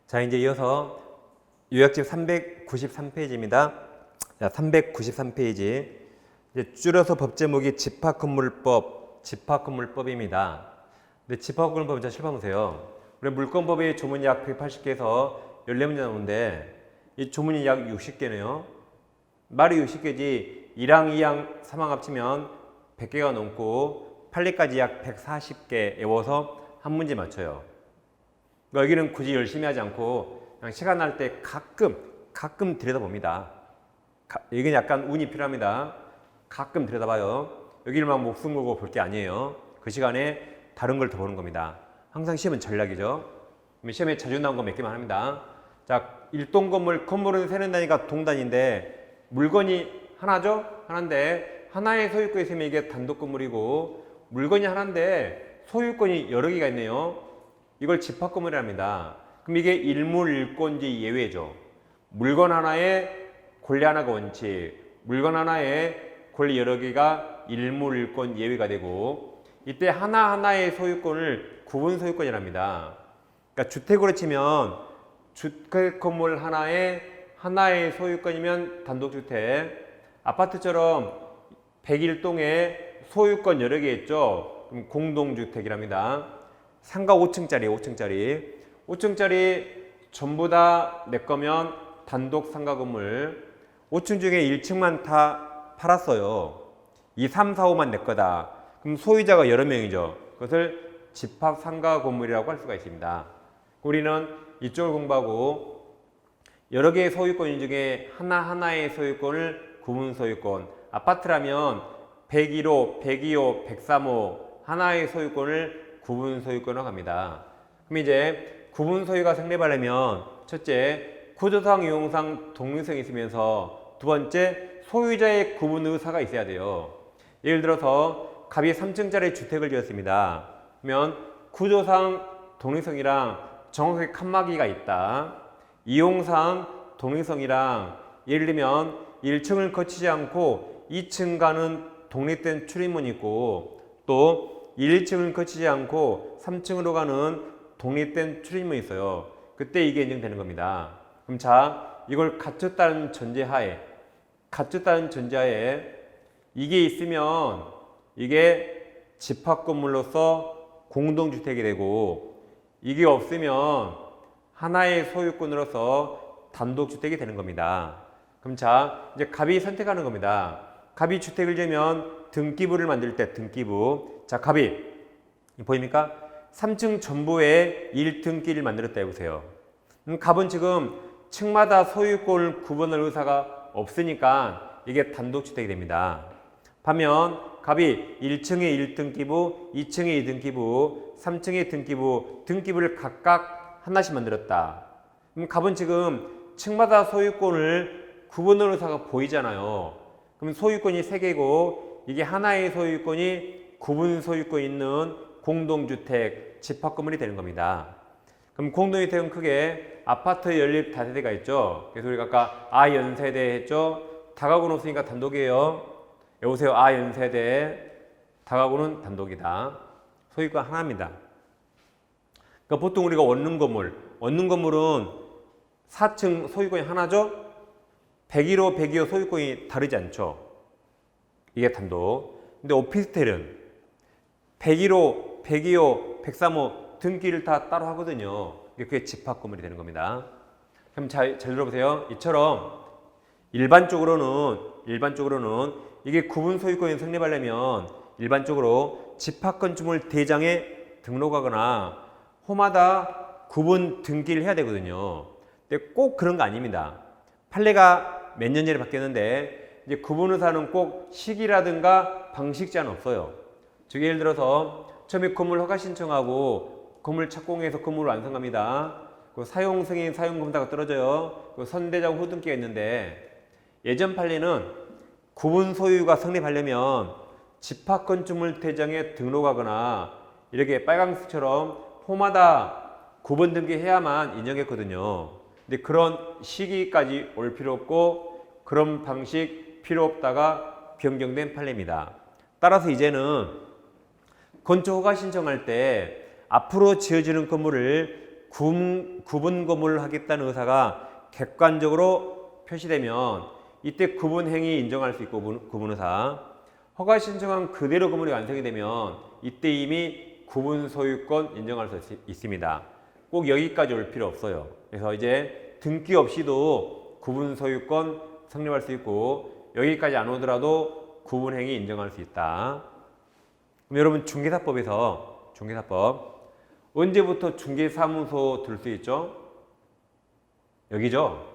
자, 이제 이어서 요약집 393페이지입니다. 자, 393페이지. 이제 줄여서 법 제목이 집합건물법입니다. 근데 집합건물법 자 실파보세요. 우리 물건법의 조문이 약 180개에서 14문제 나오는데 이 조문이 약 60개네요. 말이 60개지 1항, 2항, 3항 합치면 100개가 넘고 판례까지 약 140개 외워서 한 문제 맞춰요. 여기는 굳이 열심히 하지 않고 그냥 시간 날 때 가끔 들여다봅니다. 이건 약간 운이 필요합니다. 가끔 들여다봐요. 여기를 막 목숨 걸고 볼 게 아니에요. 그 시간에 다른 걸 더 보는 겁니다. 항상 시험은 전략이죠. 시험에 자주 나온 거 몇 개만 합니다. 자, 일동 건물은 세는 단위가 동단인데 물건이 하나죠? 하나인데 하나의 소유권이 있으면 이게 단독 건물이고 물건이 하나인데 소유권이 여러 개가 있네요. 이걸 집합건물이랍니다. 그럼 이게 일물일권지 예외죠. 물건 하나에 권리 하나가 원칙, 물건 하나에 권리 여러 개가 일물일권 예외가 되고 이때 하나하나의 소유권을 구분 소유권이랍니다. 그러니까 주택으로 치면 주택 건물 하나의 소유권이면 단독주택, 아파트처럼 101동에 소유권 여러 개 있죠. 그럼 공동주택이랍니다. 상가 5층짜리 전부 다 내 거면 단독 상가 건물. 5층 중에 1층만 다 팔았어요. 2, 3, 4, 5만 내 거다. 그럼 소유자가 여러 명이죠. 그것을 집합 상가 건물이라고 할 수가 있습니다. 우리는 이쪽을 공부하고 여러 개의 소유권 중에 하나하나의 소유권을 구분 소유권. 아파트라면 101호, 102호, 103호 하나의 소유권을 구분 소유권으로 합니다. 그럼 이제 구분 소유가 성립하려면 첫째, 구조상, 유형상 독립성이 있으면서 두 번째, 소유자의 구분 의사가 있어야 돼요. 예를 들어서 갑이 3층짜리 주택을 지었습니다. 그러면 구조상 독립성이랑 정확하게 칸막이가 있다. 이용상 독립성이랑 예를 들면 1층을 거치지 않고 2층가는 독립된 출입문이 있고 또 1층을 거치지 않고 3층으로 가는 독립된 출입문이 있어요. 그때 이게 인정되는 겁니다. 그럼 자, 이걸 갖췄다는 전제하에 이게 있으면 이게 집합건물로서 공동주택이 되고 이게 없으면 하나의 소유권으로서 단독주택이 되는 겁니다. 그럼 자, 이제 갑이 선택하는 겁니다. 갑이 주택을 지으면 등기부를 만들 때 등기부. 자, 갑이 보입니까? 3층 전부에 1등기를 만들었다 해보세요. 갑은 지금 층마다 소유권을 구분할 의사가 없으니까 이게 단독주택이 됩니다. 반면 갑이 1층에 1등기부, 2층에 2등기부, 3층에 등기부를 각각 하나씩 만들었다. 그럼 갑은 지금 층마다 소유권을 구분할 의사가 보이잖아요. 그럼 소유권이 3개고 이게 하나의 소유권이 구분 소유권 있는 공동주택, 집합건물이 되는 겁니다. 그럼 공동주택은 크게 아파트 연립 다세대가 있죠. 그래서 우리가 아까 아연세대 했죠. 다가구는 없으니까 단독이에요. 여보세요. 아연세대, 다가구는 단독이다. 소유권 하나입니다. 그러니까 보통 우리가 원룸 건물은 4층 소유권이 하나죠. 101호, 102호 소유권이 다르지 않죠. 이게 단독. 근데 오피스텔은 101호, 102호, 103호 등기를 다 따로 하거든요. 그게 집합건물이 되는 겁니다. 그럼 잘 들어보세요. 이처럼 일반적으로는 이게 구분 소유권이 성립하려면 일반적으로 집합건축물 대장에 등록하거나 호마다 구분 등기를 해야 되거든요. 근데 꼭 그런 거 아닙니다. 판례가 몇 년 전에 바뀌었는데 이제 구분 의사는 꼭 시기라든가 방식 제한 없어요. 즉 예를 들어서 처음에 건물 허가 신청하고 건물 착공해서 건물을 완성합니다. 그 사용 승인, 사용 검사가 떨어져요. 그 선대장 후등기가 있는데 예전 판례는 구분 소유가 성립하려면 집합건축물 대장에 등록하거나 이렇게 빨강색처럼 호마다 구분 등기해야만 인정했거든요. 근데 그런 시기까지 올 필요 없고 그런 방식 필요 없다가 변경된 판례입니다. 따라서 이제는 건축 허가 신청할 때 앞으로 지어지는 건물을 구분 건물을 하겠다는 의사가 객관적으로 표시되면 이때 구분행위 인정할 수 있고 구분의사. 허가 신청한 그대로 건물이 완성이 되면 이때 이미 구분 소유권 인정할 수 있습니다. 꼭 여기까지 올 필요 없어요. 그래서 이제 등기 없이도 구분 소유권 성립할 수 있고 여기까지 안 오더라도 구분행위 인정할 수 있다. 그럼 여러분 중개사법에서 중개사법 언제부터 중개사무소 들 수 있죠? 여기죠.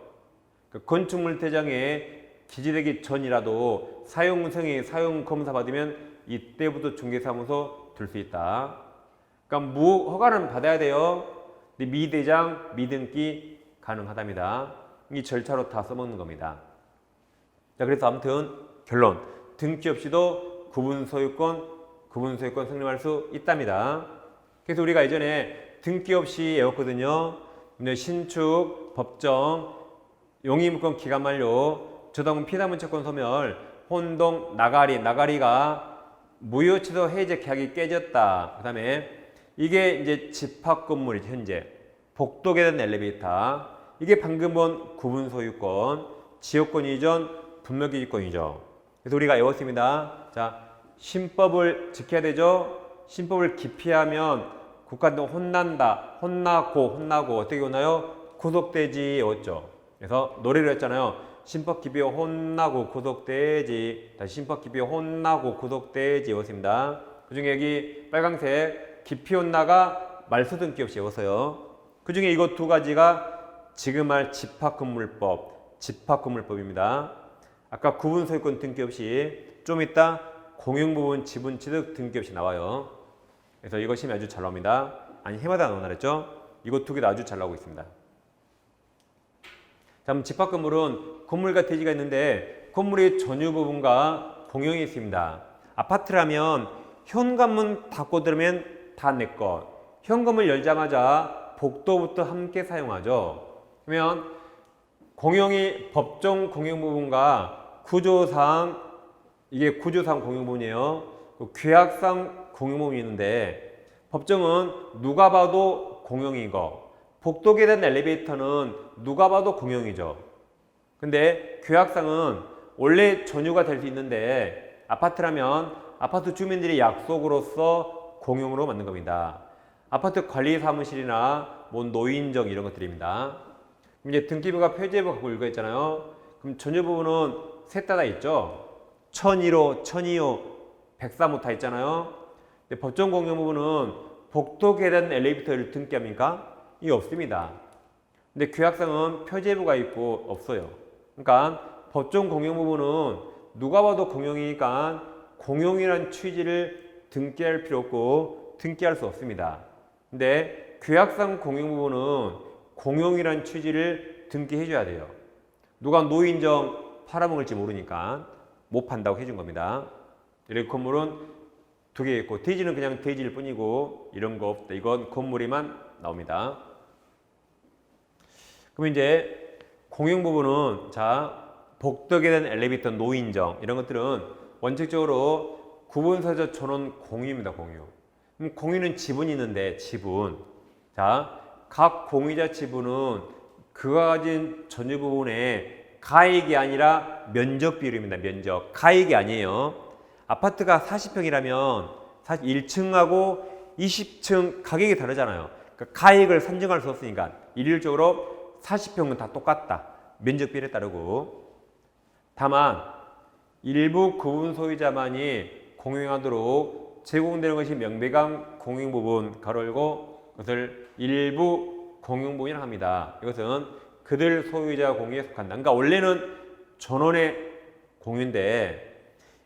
건축물대장에 기재되기 전이라도 사용승인 사용검사 받으면 이때부터 중개사무소 들 수 있다. 그러니까 무허가는 받아야 돼요. 근데 미대장, 미등기 가능하답니다. 이 절차로 다 써먹는 겁니다. 자, 그래서 아무튼 결론. 등기 없이도 구분소유권 성립할 수 있답니다. 그래서 우리가 예전에 등기 없이 외웠거든요. 신축, 법정, 용의무권 기간 만료, 저당권 피담은 채권 소멸, 혼동, 나가리가 무효취소 해제 계약이 깨졌다. 그 다음에 이게 이제 집합 건물이죠. 현재 복도 계단 엘리베이터. 이게 방금 본 구분 소유권, 지역권 이전, 분묘기지권이죠. 그래서 우리가 외웠습니다. 자, 신법을 지켜야 되죠. 신법을 기피하면 국가한테 혼나고 어떻게 혼나요? 구속되지 외웠죠. 그래서 노래를 했잖아요. 신법 기피 혼나고 구속되지. 다시 신법 기피 혼나고 구속되지 외웠습니다. 그중에 여기 빨강색 기피 혼나가 말소 등기 없이 외웠어요. 그중에 이거 두 가지가 지금 할 집합건물법입니다. 아까 구분소유권 등기 없이 좀 이따 공용부분 지분 취득 등기 없이 나와요. 그래서 이거 시험에 아주 잘 나옵니다. 아니 해마다 나온다 그랬죠? 이거 두 개도 아주 잘 나오고 있습니다. 자, 그럼 집합건물은 건물과 대지가 있는데 건물의 전유 부분과 공용이 있습니다. 아파트라면 현관문 닫고 들으면 다 내 것. 현관문 열자마자 복도부터 함께 사용하죠. 그러면 공용이 법정 공용 부분과 구조상 이게 구조상 공용 부분이에요. 계약상 공용 부분이 있는데 법정은 누가 봐도 공용이고 복도 계단 엘리베이터는 누가 봐도 공용이죠. 근데 계약상은 원래 전유가 될 수 있는데 아파트라면 아파트 주민들이 약속으로서 공용으로 만든 겁니다. 아파트 관리 사무실이나 뭐 노인정 이런 것들입니다. 이제 등기부가 표제부 갖고 읽어 있잖아요. 그럼 전유 부분은 셋 다 있죠. 1001호, 1002호, 103호 다 있잖아요. 근데 법정 공용 부분은 복도 계단 엘리베이터를 등기합니까? 이게 없습니다. 근데 계약상은 표제부가 있고 없어요. 그러니까 법정 공용 부분은 누가 봐도 공용이니까 공용이라는 취지를 등기할 필요 없고 등기할 수 없습니다. 근데 계약상 공용 부분은 공용이라는 취지를 등기해 줘야 돼요. 누가 노인정 팔아먹을지 모르니까 못 판다고 해준 겁니다. 이렇게 건물은 두 개 있고 대지는 그냥 대지일 뿐이고 이런 거 없다. 이건 건물에만 나옵니다. 그럼 이제 공용 부분은 자 복도 계단 엘리베이터 노인정 이런 것들은 원칙적으로 구분사적 전원 공유입니다. 공유. 그럼 공유는 지분이 있는데 지분. 자, 각 공유자 지분은 그가 가진 전유 부분의 가액이 아니라 면적 비율입니다. 면적. 가액이 아니에요. 아파트가 40평이라면 사실 1층하고 20층 가격이 다르잖아요. 그러니까 가액을 산정할 수 없으니까 일률적으로 40평은 다 똑같다. 면적 비율에 따르고. 다만 일부 구분 소유자만이 공용하도록 제공되는 것이 명백한 공용 부분 가로열고 그것을 일부 공용 부분이라 합니다. 이것은 그들 소유자 공유에 속한다. 그러니까 원래는 전원의 공유인데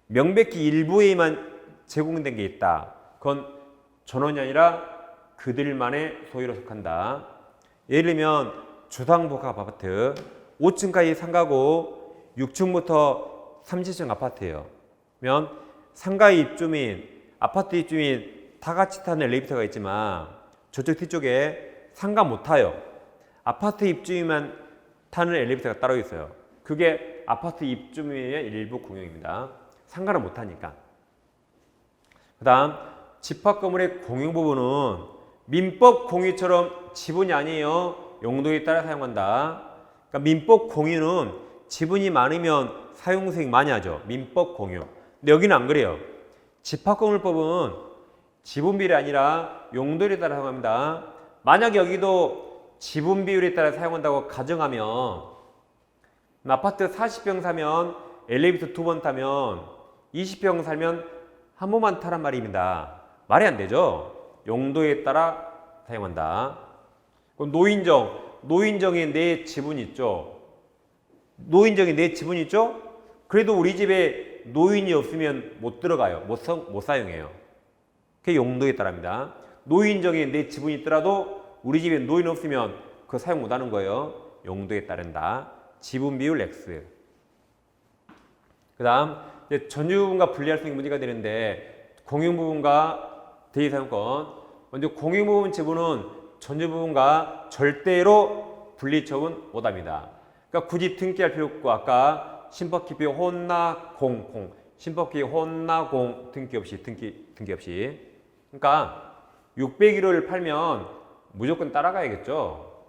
명백히 일부에만 제공된 게 있다. 그건 전원이 아니라 그들만의 소유로 속한다. 예를 들면 주상복합 아파트 5층까지 상가고 6층부터 30층 아파트예요. 그러면 상가 입주민, 아파트 입주민 다 같이 타는 엘리베이터가 있지만 저쪽 뒤쪽에 상가 못 타요. 아파트 입주민만 타는 엘리베이터가 따로 있어요. 그게 아파트 입주민의 일부 공용입니다. 상가를 못 타니까. 그 다음 집합 건물의 공용 부분은 민법 공유처럼 지분이 아니에요. 용도에 따라 사용한다. 그러니까 민법 공유는 지분이 많으면 사용수익 많이 하죠. 민법 공유. 근데 여기는 안 그래요. 집합건물법은 지분 비율이 아니라 용도에 따라 사용합니다. 만약 여기도 지분 비율에 따라 사용한다고 가정하면 아파트 40평 사면 엘리베이터 2번 타면 20평 살면 한 번만 타란 말입니다. 말이 안 되죠. 용도에 따라 사용한다. 노인정에 내 지분이 있죠. 노인정에 내 지분이 있죠. 그래도 우리 집에 노인이 없으면 못 들어가요. 못 사용해요. 그게 용도에 따라입니다. 노인정에 내 지분이 있더라도 우리 집에 노인 없으면 그거 사용 못 하는 거예요. 용도에 따른다. 지분 비율 X. 그 다음 전유 부분과 분리할 수 있는 문제가 되는데 공용 부분과 대리사용권. 먼저 공용 부분 지분은 전유 부분과 절대로 분리 처분 못 합니다. 그러니까 굳이 등기할 필요 없고 아까 신법기피 혼나공 신법기 혼나공 등기 없이 그러니까 601호를 팔면 무조건 따라가야겠죠.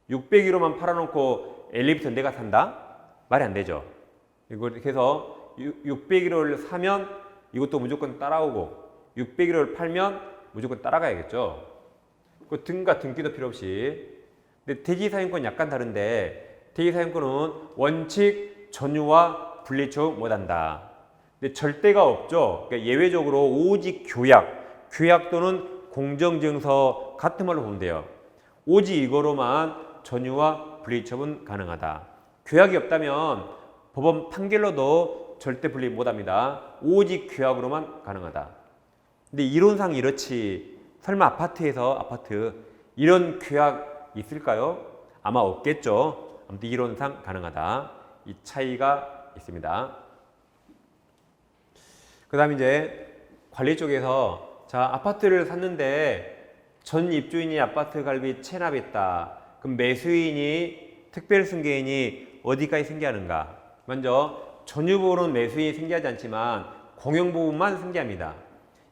601호만 팔아놓고 엘리베이터 내가 산다? 말이 안 되죠. 이걸 해서 601호를 사면 이것도 무조건 따라오고 601호를 팔면 무조건 따라가야겠죠. 그 등과 등기도 필요 없이. 근데 대지사용권 약간 다른데 대지사용권은 원칙 전유와 분리처분 못한다. 근데 절대가 없죠. 그러니까 예외적으로 오직 규약 또는 공정증서 같은 말로 보면 돼요. 오직 이거로만 전유와 분리처분 가능하다. 규약이 없다면 법원 판결로도 절대 분리 못합니다. 오직 규약으로만 가능하다. 근데 이론상 이렇지. 설마 아파트 이런 규약 있을까요? 아마 없겠죠. 아무튼 이론상 가능하다. 이 차이가 있습니다. 그 다음에 이제 관리 쪽에서 자 아파트를 샀는데 전 입주인이 아파트 관리비 체납했다. 그럼 매수인이 특별승계인이 어디까지 승계하는가? 먼저 전유부분은 매수인이 승계하지 않지만 공용부분만 승계합니다.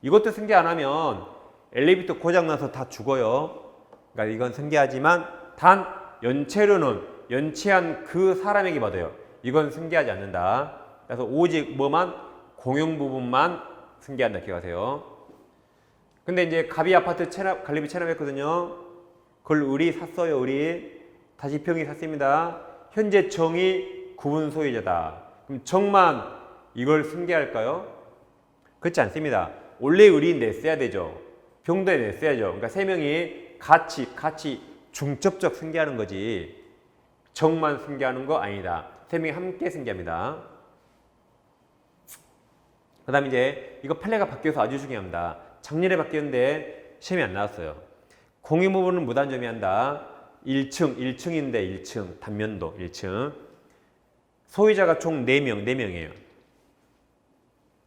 이것도 승계 안 하면 엘리베이터 고장나서 다 죽어요. 그러니까 이건 승계하지만 단 연체한 그 사람에게 받아요. 이건 승계하지 않는다. 그래서 오직 공용 부분만 승계한다. 기억하세요. 근데 이제 갑이 아파트 관리비 체납했거든요. 그걸 우리 샀어요. 다시 병이 샀습니다. 현재 정이 구분 소유자다. 그럼 정만 이걸 승계할까요? 그렇지 않습니다. 원래 우리 냈어야 되죠. 병도 냈어야죠. 그러니까 세 명이 같이 중첩적 승계하는 거지. 정만 승계하는 거 아니다. 세 명이 함께 승계합니다. 그 다음에 이제 이거 판례가 바뀌어서 아주 중요합니다. 작년에 바뀌었는데 시험이 안 나왔어요. 공유 부분은 무단점유한다. 1층인데 1층 단면도 1층. 소유자가 총 4명이에요.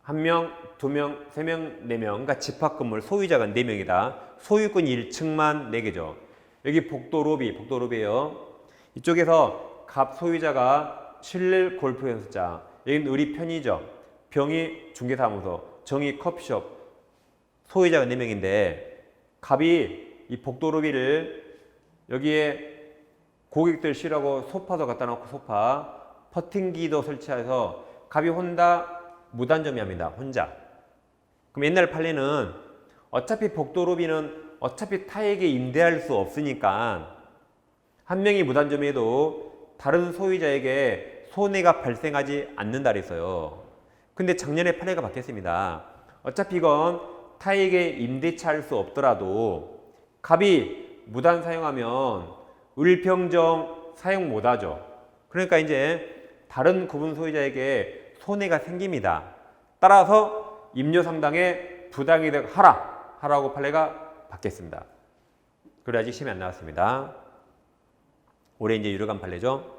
1명, 2명, 3명, 4명. 그러니까 집합건물 소유자가 4명이다. 소유권 1층만 4개죠. 여기 복도로비예요. 이쪽에서 갑 소유자가 실내 골프 연습장. 여기는 우리 편의점, 병이 중개사무소, 정이 커피숍. 소유자가 4명인데 갑이 이 복도로비를 여기에 고객들 쉬라고 소파도 갖다 놓고 소파, 퍼팅기도 설치해서 갑이 혼자 무단점유합니다. 혼자. 그럼 옛날 판례는 어차피 복도로비는 어차피 타에게 임대할 수 없으니까 한 명이 무단점유해도 다른 소유자에게 손해가 발생하지 않는다 그랬어요. 근데 작년에 판례가 바뀌었습니다. 어차피 이건 타에게 임대차 할 수 없더라도 갑이 무단 사용하면 을평정 사용 못하죠. 그러니까 이제 다른 구분 소유자에게 손해가 생깁니다. 따라서 임료상당의 부당이득 하라고 판례가 바뀌었습니다. 그래 아직 시험이 안 나왔습니다. 올해 이제 유료관 판례죠.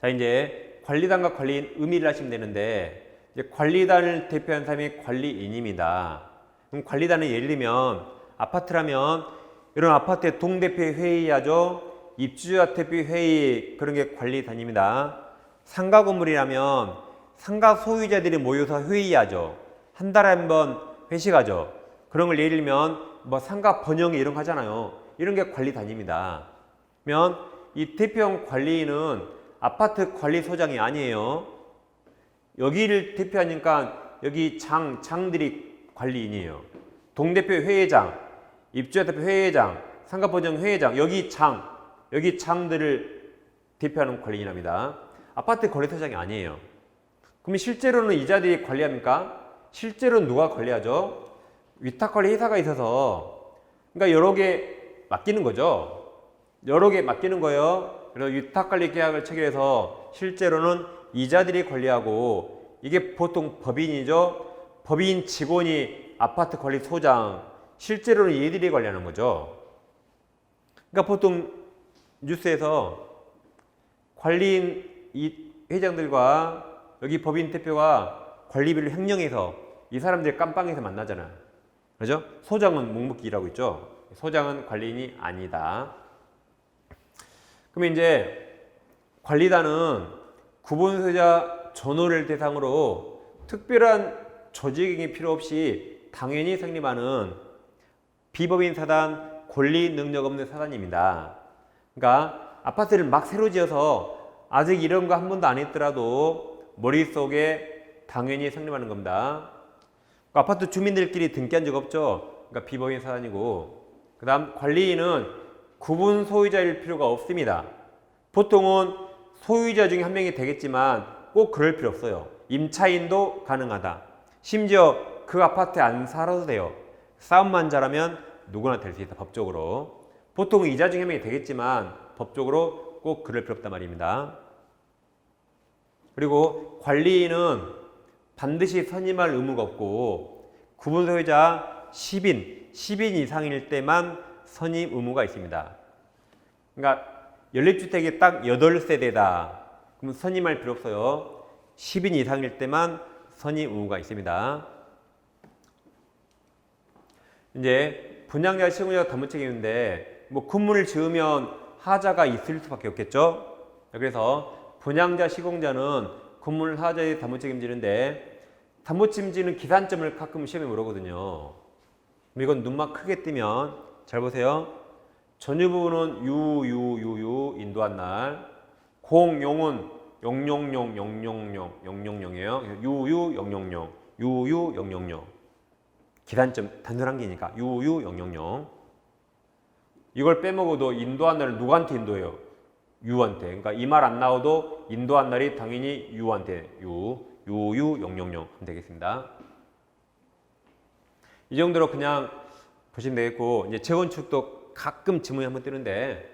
자 이제 관리단과 관리인 의미를 하시면 되는데 이제 관리단을 대표하는 사람이 관리인입니다. 그럼 관리단은 예를 들면 아파트라면 이런 아파트의 동대표 회의하죠. 입주자 대표 회의 그런 게 관리단입니다. 상가 건물이라면 상가 소유자들이 모여서 회의하죠. 한 달에 한 번 회식하죠. 그런 걸 예를 들면 뭐 상가 번영회 이런 거 하잖아요. 이런 게 관리단입니다. 그러면 이 대표형 관리인은 아파트 관리소장이 아니에요. 여기를 대표하니까 여기 장들이 관리인이에요. 동대표 회의장, 입주자 대표 회의장, 상가번영 회의장, 여기 장들을 대표하는 관리인입니다. 아파트 관리소장이 아니에요. 그럼 실제로는 이자들이 관리합니까? 실제로는 누가 관리하죠? 위탁관리 회사가 있어서, 그러니까 여러 개 맡기는 거죠. 여러 개 맡기는 거예요. 그래서 위탁관리 계약을 체결해서 실제로는 이자들이 관리하고, 이게 보통 법인이죠. 법인 직원이 아파트 관리 소장, 실제로는 얘들이 관리하는 거죠. 그러니까 보통 뉴스에서 관리인 이 회장들과 여기 법인 대표가 관리비를 횡령해서 이 사람들 깜빵에서 만나잖아. 그죠? 소장은 묵묵히 일하고 있죠. 소장은 관리인이 아니다. 그러면 이제 관리단은 구분소유자 전원을 대상으로 특별한 조직이 필요 없이 당연히 성립하는 비법인 사단, 권리 능력 없는 사단입니다. 그러니까 아파트를 막 새로 지어서 아직 이런 거 한 번도 안 했더라도 머릿속에 당연히 성립하는 겁니다. 그러니까 아파트 주민들끼리 등기한 적 없죠. 그러니까 비법인 사단이고, 그 다음 관리인은 구분 소유자일 필요가 없습니다. 보통은 소유자 중에 한 명이 되겠지만 꼭 그럴 필요 없어요. 임차인도 가능하다. 심지어 그 아파트에 안 살아도 돼요. 싸움만 잘하면 누구나 될 수 있다, 법적으로. 보통은 이자 중에 한 명이 되겠지만 법적으로 꼭 그럴 필요 없단 말입니다. 그리고 관리인은 반드시 선임할 의무가 없고 구분소유자 10인 이상일 때만 선임 의무가 있습니다. 그러니까 연립주택이 딱 8세대다. 그럼 선임할 필요 없어요. 10인 이상일 때만 선임 의무가 있습니다. 이제 분양자, 시공자 담보 책임인데 뭐 건물을 지으면 하자가 있을 수밖에 없겠죠. 그래서 분양자, 시공자는 건물 하자의 담보 책임지는데 담보 책임지는 기산점을 가끔 시험에 물어보거든요. 이건 눈만 크게 뜨면 잘 보세요. 전유 부분은 유 인도한 날, 공용은 000이에요. 유유 000 기산점 단순한 게니까 유유 000 이걸 빼먹어도 인도한 날은 누구한테 인도해요? 유한테. 그러니까 이 말 안 나와도 인도한 날이 당연히 유한테 유유 000 하면 되겠습니다. 이 정도로 그냥 보시면 되겠고, 이제 재건축도 가끔 지문이 한번 뜨는데,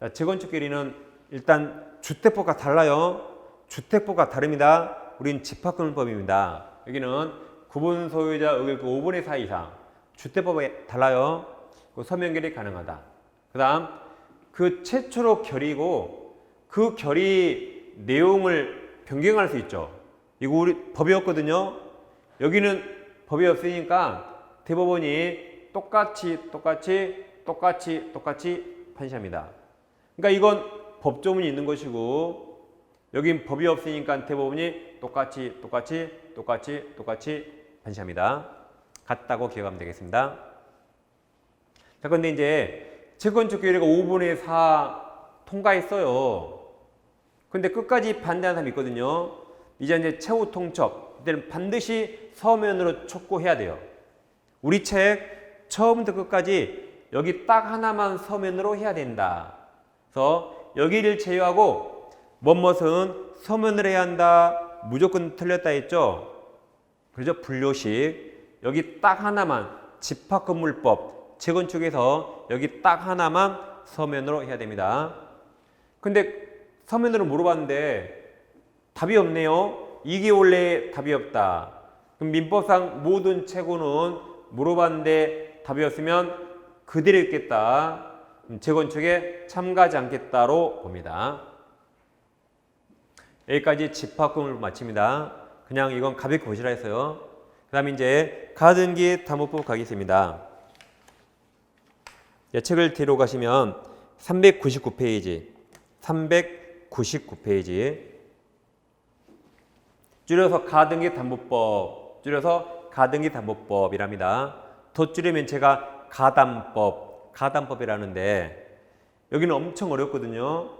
자, 재건축 결의는 일단 주택법과 달라요. 주택법과 다릅니다. 우린 집합건물법입니다. 여기는 구분 소유자 의결 5분의 4 이상. 주택법에 달라요. 서면 결의 가능하다. 그 다음 그 최초로 결의고 그 결의 내용을 변경할 수 있죠. 이거 우리 법이었거든요. 여기는 법이 없으니까 대법원이 똑같이 판시합니다. 그러니까 이건 법조문이 있는 것이고 여긴 법이 없으니까 대법원이 똑같이 판시합니다. 같다고 기억하면 되겠습니다. 자, 그런데 이제 재건축 결의가 5분의 4 통과했어요. 근데 끝까지 반대하는 사람이 있거든요. 이제 최후 통첩. 이때는 반드시 서면으로 촉구해야 돼요. 우리 책 처음부터 끝까지 여기 딱 하나만 서면으로 해야 된다. 그래서 여기를 제외하고 뭐뭇은 서면으로 해야 한다. 무조건 틀렸다 했죠. 그죠? 분료식. 여기 딱 하나만 집합건물법 재건축에서 여기 딱 하나만 서면으로 해야 됩니다. 근데 서면으로 물어봤는데 답이 없네요. 이게 원래 답이 없다. 그럼 민법상 모든 채권은 물어봤는데 답이 없으면 그대로 있겠다. 재건축에 참가하지 않겠다로 봅니다. 여기까지 집합건물 마칩니다. 그냥 이건 가볍게 보시라 했어요. 그 다음에 이제 가등기 담보법 가겠습니다. 책을 뒤로 가시면 399페이지 줄여서 가등기 담보법, 줄여서 가등기 담보법이랍니다. 더 줄이면 제가 가담법이라는데 여기는 엄청 어렵거든요.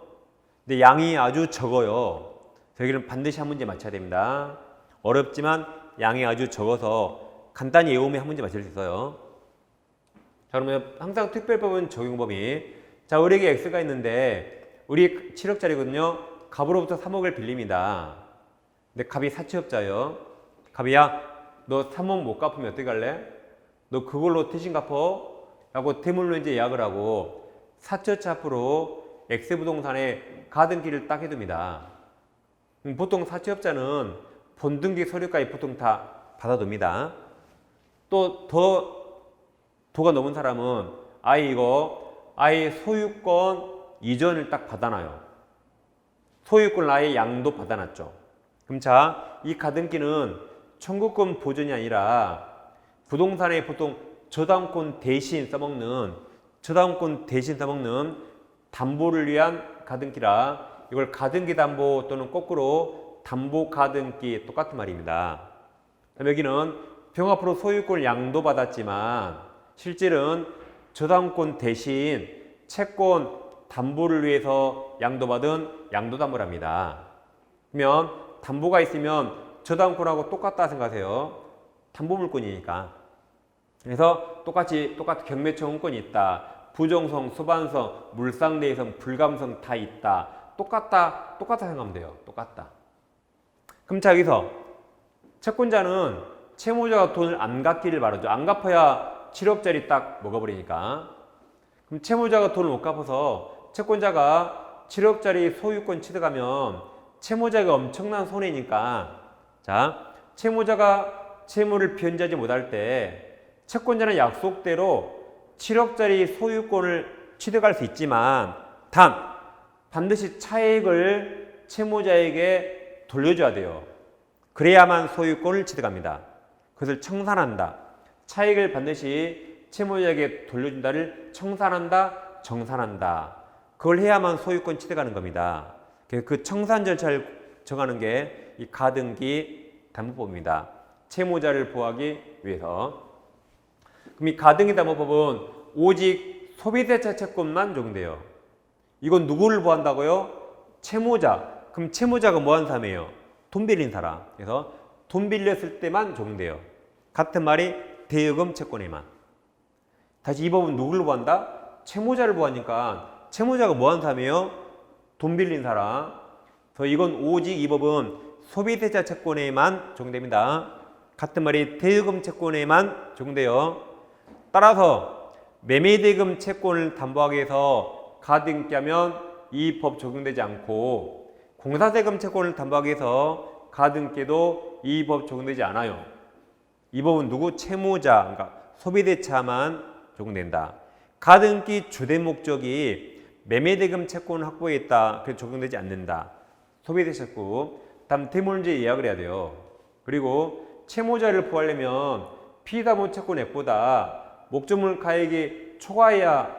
근데 양이 아주 적어요. 여기는 반드시 한 문제 맞춰야 됩니다. 어렵지만 양이 아주 적어서 간단히 외우면 한 문제 맞출 수 있어요. 자, 그러면 항상 특별법은 적용법이, 자, 우리에게 x가 있는데 우리 7억짜리거든요. 값으로부터 3억을 빌립니다. 근데 값이 사채업자예요. 값이야, 너 3억 못 갚으면 어떻게 할래? 너 그걸로 대신 갚어? 라고 대물로 이제 예약을 하고 사채업자 앞으로 X부동산에 가등기를 딱 해둡니다. 보통 사채업자는 본등기 서류까지 보통 다 받아둡니다. 또 도가 넘은 사람은 아예 소유권 이전을 딱 받아놔요. 소유권을 아예 양도 받아놨죠. 그럼 자, 이 가등기는 청구권 보존이 아니라 부동산에 보통 저당권 대신 써먹는 담보를 위한 가등기라 이걸 가등기 담보 또는 거꾸로 담보 가등기 똑같은 말입니다. 여기는 병합으로 소유권을 양도받았지만 실질은 저당권 대신 채권 담보를 위해서 양도받은 양도담보랍니다. 그러면 담보가 있으면 저당권하고 똑같다 생각하세요. 담보물권이니까. 그래서 똑같이 경매청구권이 있다. 부정성, 소반성, 물상대성, 불감성 다 있다. 똑같다 생각하면 돼요. 똑같다. 그럼 자, 여기서 채권자는 채무자가 돈을 안 갚기를 바라죠. 안 갚아야 7억짜리 딱 먹어버리니까. 그럼 채무자가 돈을 못 갚아서 채권자가 7억짜리 소유권 취득하면 채무자가 엄청난 손해니까, 자, 채무자가 채무를 변제하지 못할 때 채권자는 약속대로 7억짜리 소유권을 취득할 수 있지만 반드시 차액을 채무자에게 돌려줘야 돼요. 그래야만 소유권을 취득합니다. 그것을 청산한다. 차익을 반드시 채무자에게 돌려준다를 청산한다, 정산한다. 그걸 해야만 소유권 취득하는 겁니다. 그 청산 절차를 정하는 게 이 가등기 담보법입니다. 채무자를 보호하기 위해서. 그럼 이 가등기 담보법은 오직 소비대차 채권만 적용돼요. 이건 누구를 보호한다고요? 채무자. 그럼 채무자가 뭐 하는 사람이에요? 돈 빌린 사람. 그래서 돈 빌렸을 때만 적용돼요. 같은 말이 대여금 채권에만. 다시 이 법은 누구를 보호한다? 채무자를 보호하니까 채무자가 뭐 하는 사람이에요? 돈 빌린 사람. 그래서 이건 오직 이 법은 소비대차 채권에만 적용됩니다. 같은 말이 대여금 채권에만 적용돼요. 따라서 매매대금 채권을 담보하기 위해서 가등기하면 이 법 적용되지 않고 공사대금 채권을 담보하기 위해서 가등기도 이 법 적용되지 않아요. 이 법은 누구? 채무자, 그러니까 소비대차만 적용된다. 가등기 주된 목적이 매매대금 채권 확보에 있다. 그래서 적용되지 않는다. 소비대차 채권. 다음 대물문제 예약을 해야 돼요. 그리고 채무자를 보호하려면 피담보 채권액보다 목적물 가액이 초과해야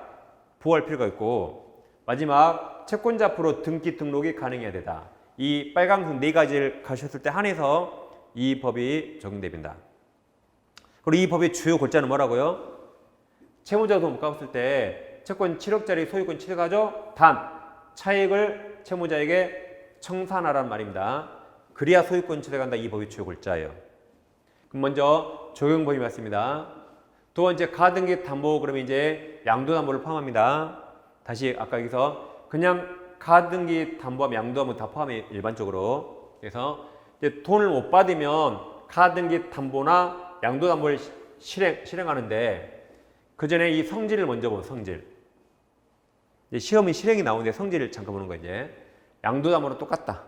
보호할 필요가 있고, 마지막 채권자 앞으로 등기 등록이 가능해야 되다. 이 빨강색 네 가지를 가셨을 때 한해서 이 법이 적용됩니다. 그리고 이 법의 주요 골자는 뭐라고요? 채무자가 돈 못 갚았을 때 채권 7억짜리 소유권 취득하죠? 차익을 채무자에게 청산하라는 말입니다. 그래야 소유권 취득한다. 이 법의 주요 골자예요. 그럼 먼저 적용법이 맞습니다. 두 번째 가등기 담보, 그러면 이제 양도담보를 포함합니다. 다시 아까 여기서 그냥 가등기 담보하면 양도담보 다 포함해 일반적으로. 그래서 이제 돈을 못 받으면 가등기 담보나 양도담보를 실행하는데 그 전에 이 성질을 먼저 보면 성질. 이제 시험이 실행이 나오는데 성질을 잠깐 보는 거예요. 이제 양도담보는 똑같다.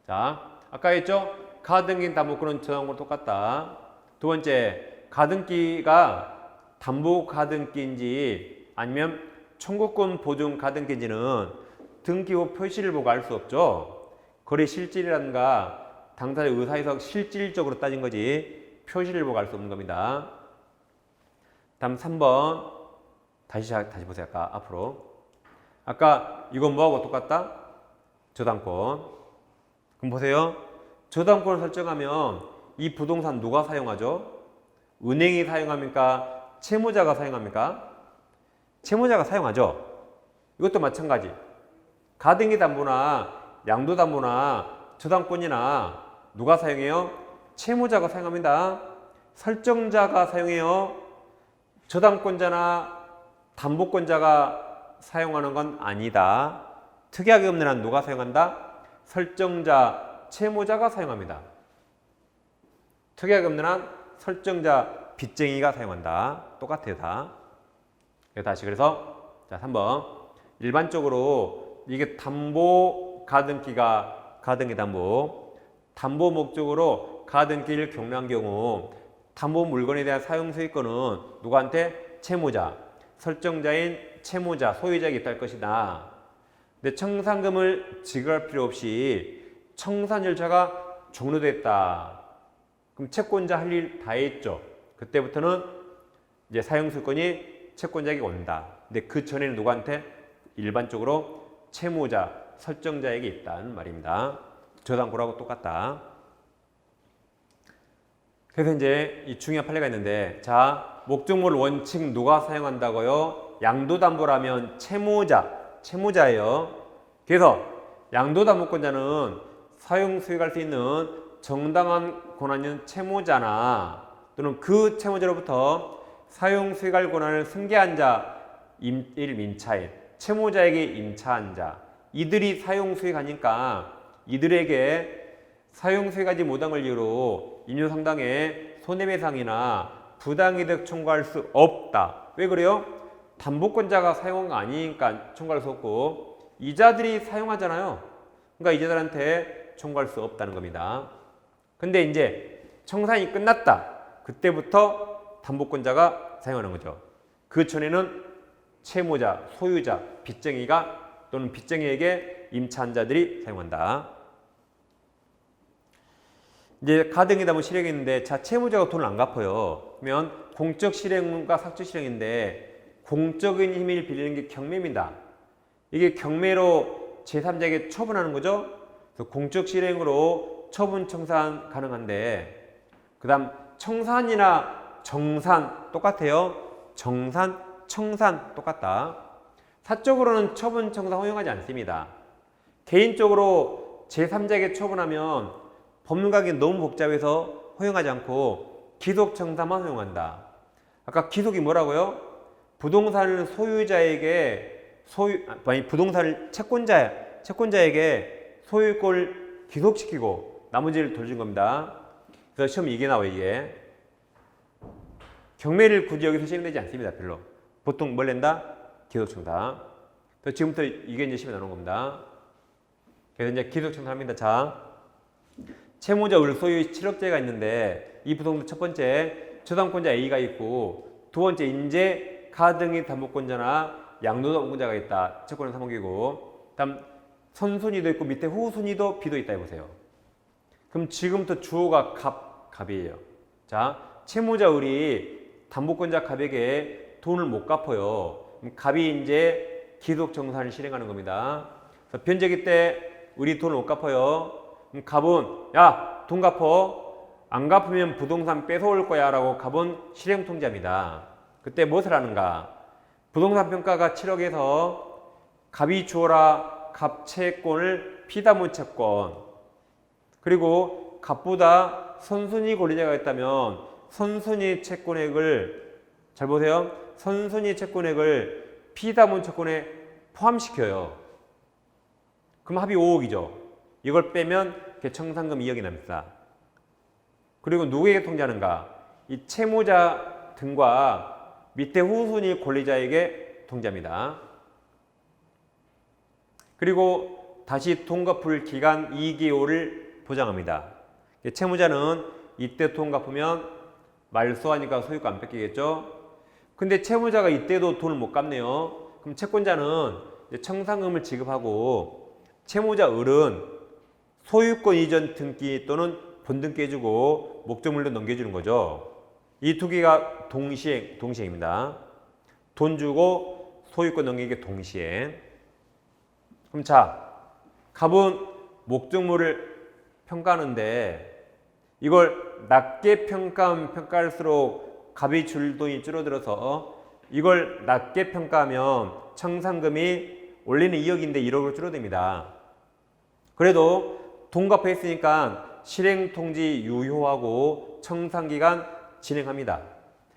자, 아까 했죠? 가등기 담보권은 저당권 똑같다. 두 번째, 가등기가 담보 가등기인지 아니면 청구권 보증 가등기인지는 등기 후 표시를 보고 알 수 없죠. 거래 실질이라든가 당사자 의사해석 실질적으로 따진 거지 표시를 보고 알 수 없는 겁니다. 다음 3번 다시 보세요. 아까 앞으로. 아까 이건 뭐하고 똑같다? 저당권. 그럼 보세요. 저당권을 설정하면 이 부동산 누가 사용하죠? 은행이 사용합니까? 채무자가 사용합니까? 채무자가 사용하죠. 이것도 마찬가지. 가등기 담보나 양도 담보나 저당권이나 누가 사용해요? 채무자가 사용합니다. 설정자가 사용해요. 저당권자나 담보권자가 사용하는 건 아니다. 특이하게 없는 한 누가 사용한다? 설정자, 채무자가 사용합니다. 특이하게 없는 한 설정자, 빚쟁이가 사용한다. 똑같아요, 다. 다시 그래서 자, 3번. 일반적으로 이게 담보 가등기가 가등기 담보, 담보 목적으로 가등기를 경로한 경우 담보 물건에 대한 사용 소유권은 누구한테? 채무자, 설정자인 채무자, 소유자에게 있다 할 것이다. 근데 청산금을 지급할 필요 없이 청산 절차가 종료됐다. 그럼 채권자 할 일 다 했죠. 그때부터는 이제 사용 소유권이 채권자에게 온다. 근데 그 전에는 누구한테? 일반적으로 채무자, 설정자에게 있다는 말입니다. 저당권하고 똑같다. 그래서 이제 이 중요한 판례가 있는데, 자, 목적물 원칙 누가 사용한다고요? 양도담보라면 채무자예요. 그래서 양도담보권자는 사용 수익할 수 있는 정당한 권한인 채무자나 또는 그 채무자로부터 사용 수익할 권한을 승계한 자, 임차인, 채무자에게 임차한 자, 이들이 사용 수익하니까 이들에게 사용 수익하지 못한 걸 이유로 인효상당의 손해배상이나 부당이득 청구할 수 없다. 왜 그래요? 담보권자가 사용한 거 아니니까 청구할 수 없고 이자들이 사용하잖아요. 그러니까 이자들한테 청구할 수 없다는 겁니다. 근데 이제 청산이 끝났다. 그때부터 담보권자가 사용하는 거죠. 그 전에는 채무자, 소유자, 빚쟁이가 또는 빚쟁이에게 임차한 자들이 사용한다. 이제 가등기 담보 실행이 있는데, 자, 채무자가 돈을 안 갚아요. 그러면 공적 실행과 사적 실행인데 공적인 힘을 빌리는 게 경매입니다. 이게 경매로 제3자에게 처분하는 거죠. 그래서 공적 실행으로 처분 청산 가능한데, 그 다음 청산이나 정산 똑같아요. 정산, 청산 똑같다. 사적으로는 처분 청산 허용하지 않습니다. 개인적으로 제3자에게 처분하면 법률가격이 너무 복잡해서 허용하지 않고 기속 청산만 허용한다. 아까 기속이 뭐라고요? 부동산을 소유자에게 부동산을 채권자에게 소유권을 기속시키고 나머지를 돌려준 겁니다. 그래서 시험 이게 나와요. 이게 경매를 굳이 여기서 시행되지 않습니다. 별로. 보통 뭘 낸다? 기속청산. 그래서 지금부터 이게 이제 시험에 나오는 겁니다. 그래서 이제 기속청산합니다. 자, 채무자 을소유 7억짜리가 있는데 이 부동산 첫 번째 저당권자 A가 있고 두 번째 인제 가등기 담보권자나 양도담보권자가 있다. 채권은 3억이고 다음 선순위도 있고 밑에 후순위도 B도 있다 해보세요. 그럼 지금부터 주어가 갑이에요. 자, 채무자 을이 담보권자 갑에게 돈을 못 갚아요. 그럼 갑이 이제 기속청산을 실행하는 겁니다. 그래서 변제기 때 을이 돈을 못 갚아요. 그럼 갑은 야, 돈 갚어. 안 갚으면 부동산 뺏어올 거야 라고 갑은 실행 통지합니다. 그때 무엇을 하는가? 부동산 평가가 7억에서 갑이 주어라 갑 채권을 피담은 채권, 그리고 갑보다 선순위 권리자가 있다면 선순위 채권액을, 잘 보세요, 선순위 채권액을 피담은 채권에 포함시켜요. 그럼 합이 5억이죠. 이걸 빼면 청산금 2억이 납니다. 그리고 누구에게 통지하는가? 이 채무자 등과 밑에 후순위 권리자에게 통지합니다. 그리고 다시 돈 갚을 기간 2개월을 보장합니다. 채무자는 이때 돈 갚으면 말소하니까 소유권 안 뺏기겠죠. 근데 채무자가 이때도 돈을 못 갚네요. 그럼 채권자는 청산금을 지급하고 채무자 을은 소유권 이전 등기 또는 본등기 해주고 목적물로 넘겨주는 거죠. 이 두 개가 동시행입니다. 돈 주고 소유권 넘기기 동시행. 그럼 자, 갑은 목적물을 평가하는데 이걸 낮게 평가하면 평가할수록 갑이 줄 돈이 줄어들어서 이걸 낮게 평가하면 청산금이 원래는 2억인데 1억으로 줄어듭니다. 그래도 돈 갚아 있으니까 실행통지 유효하고 청산기간 진행합니다.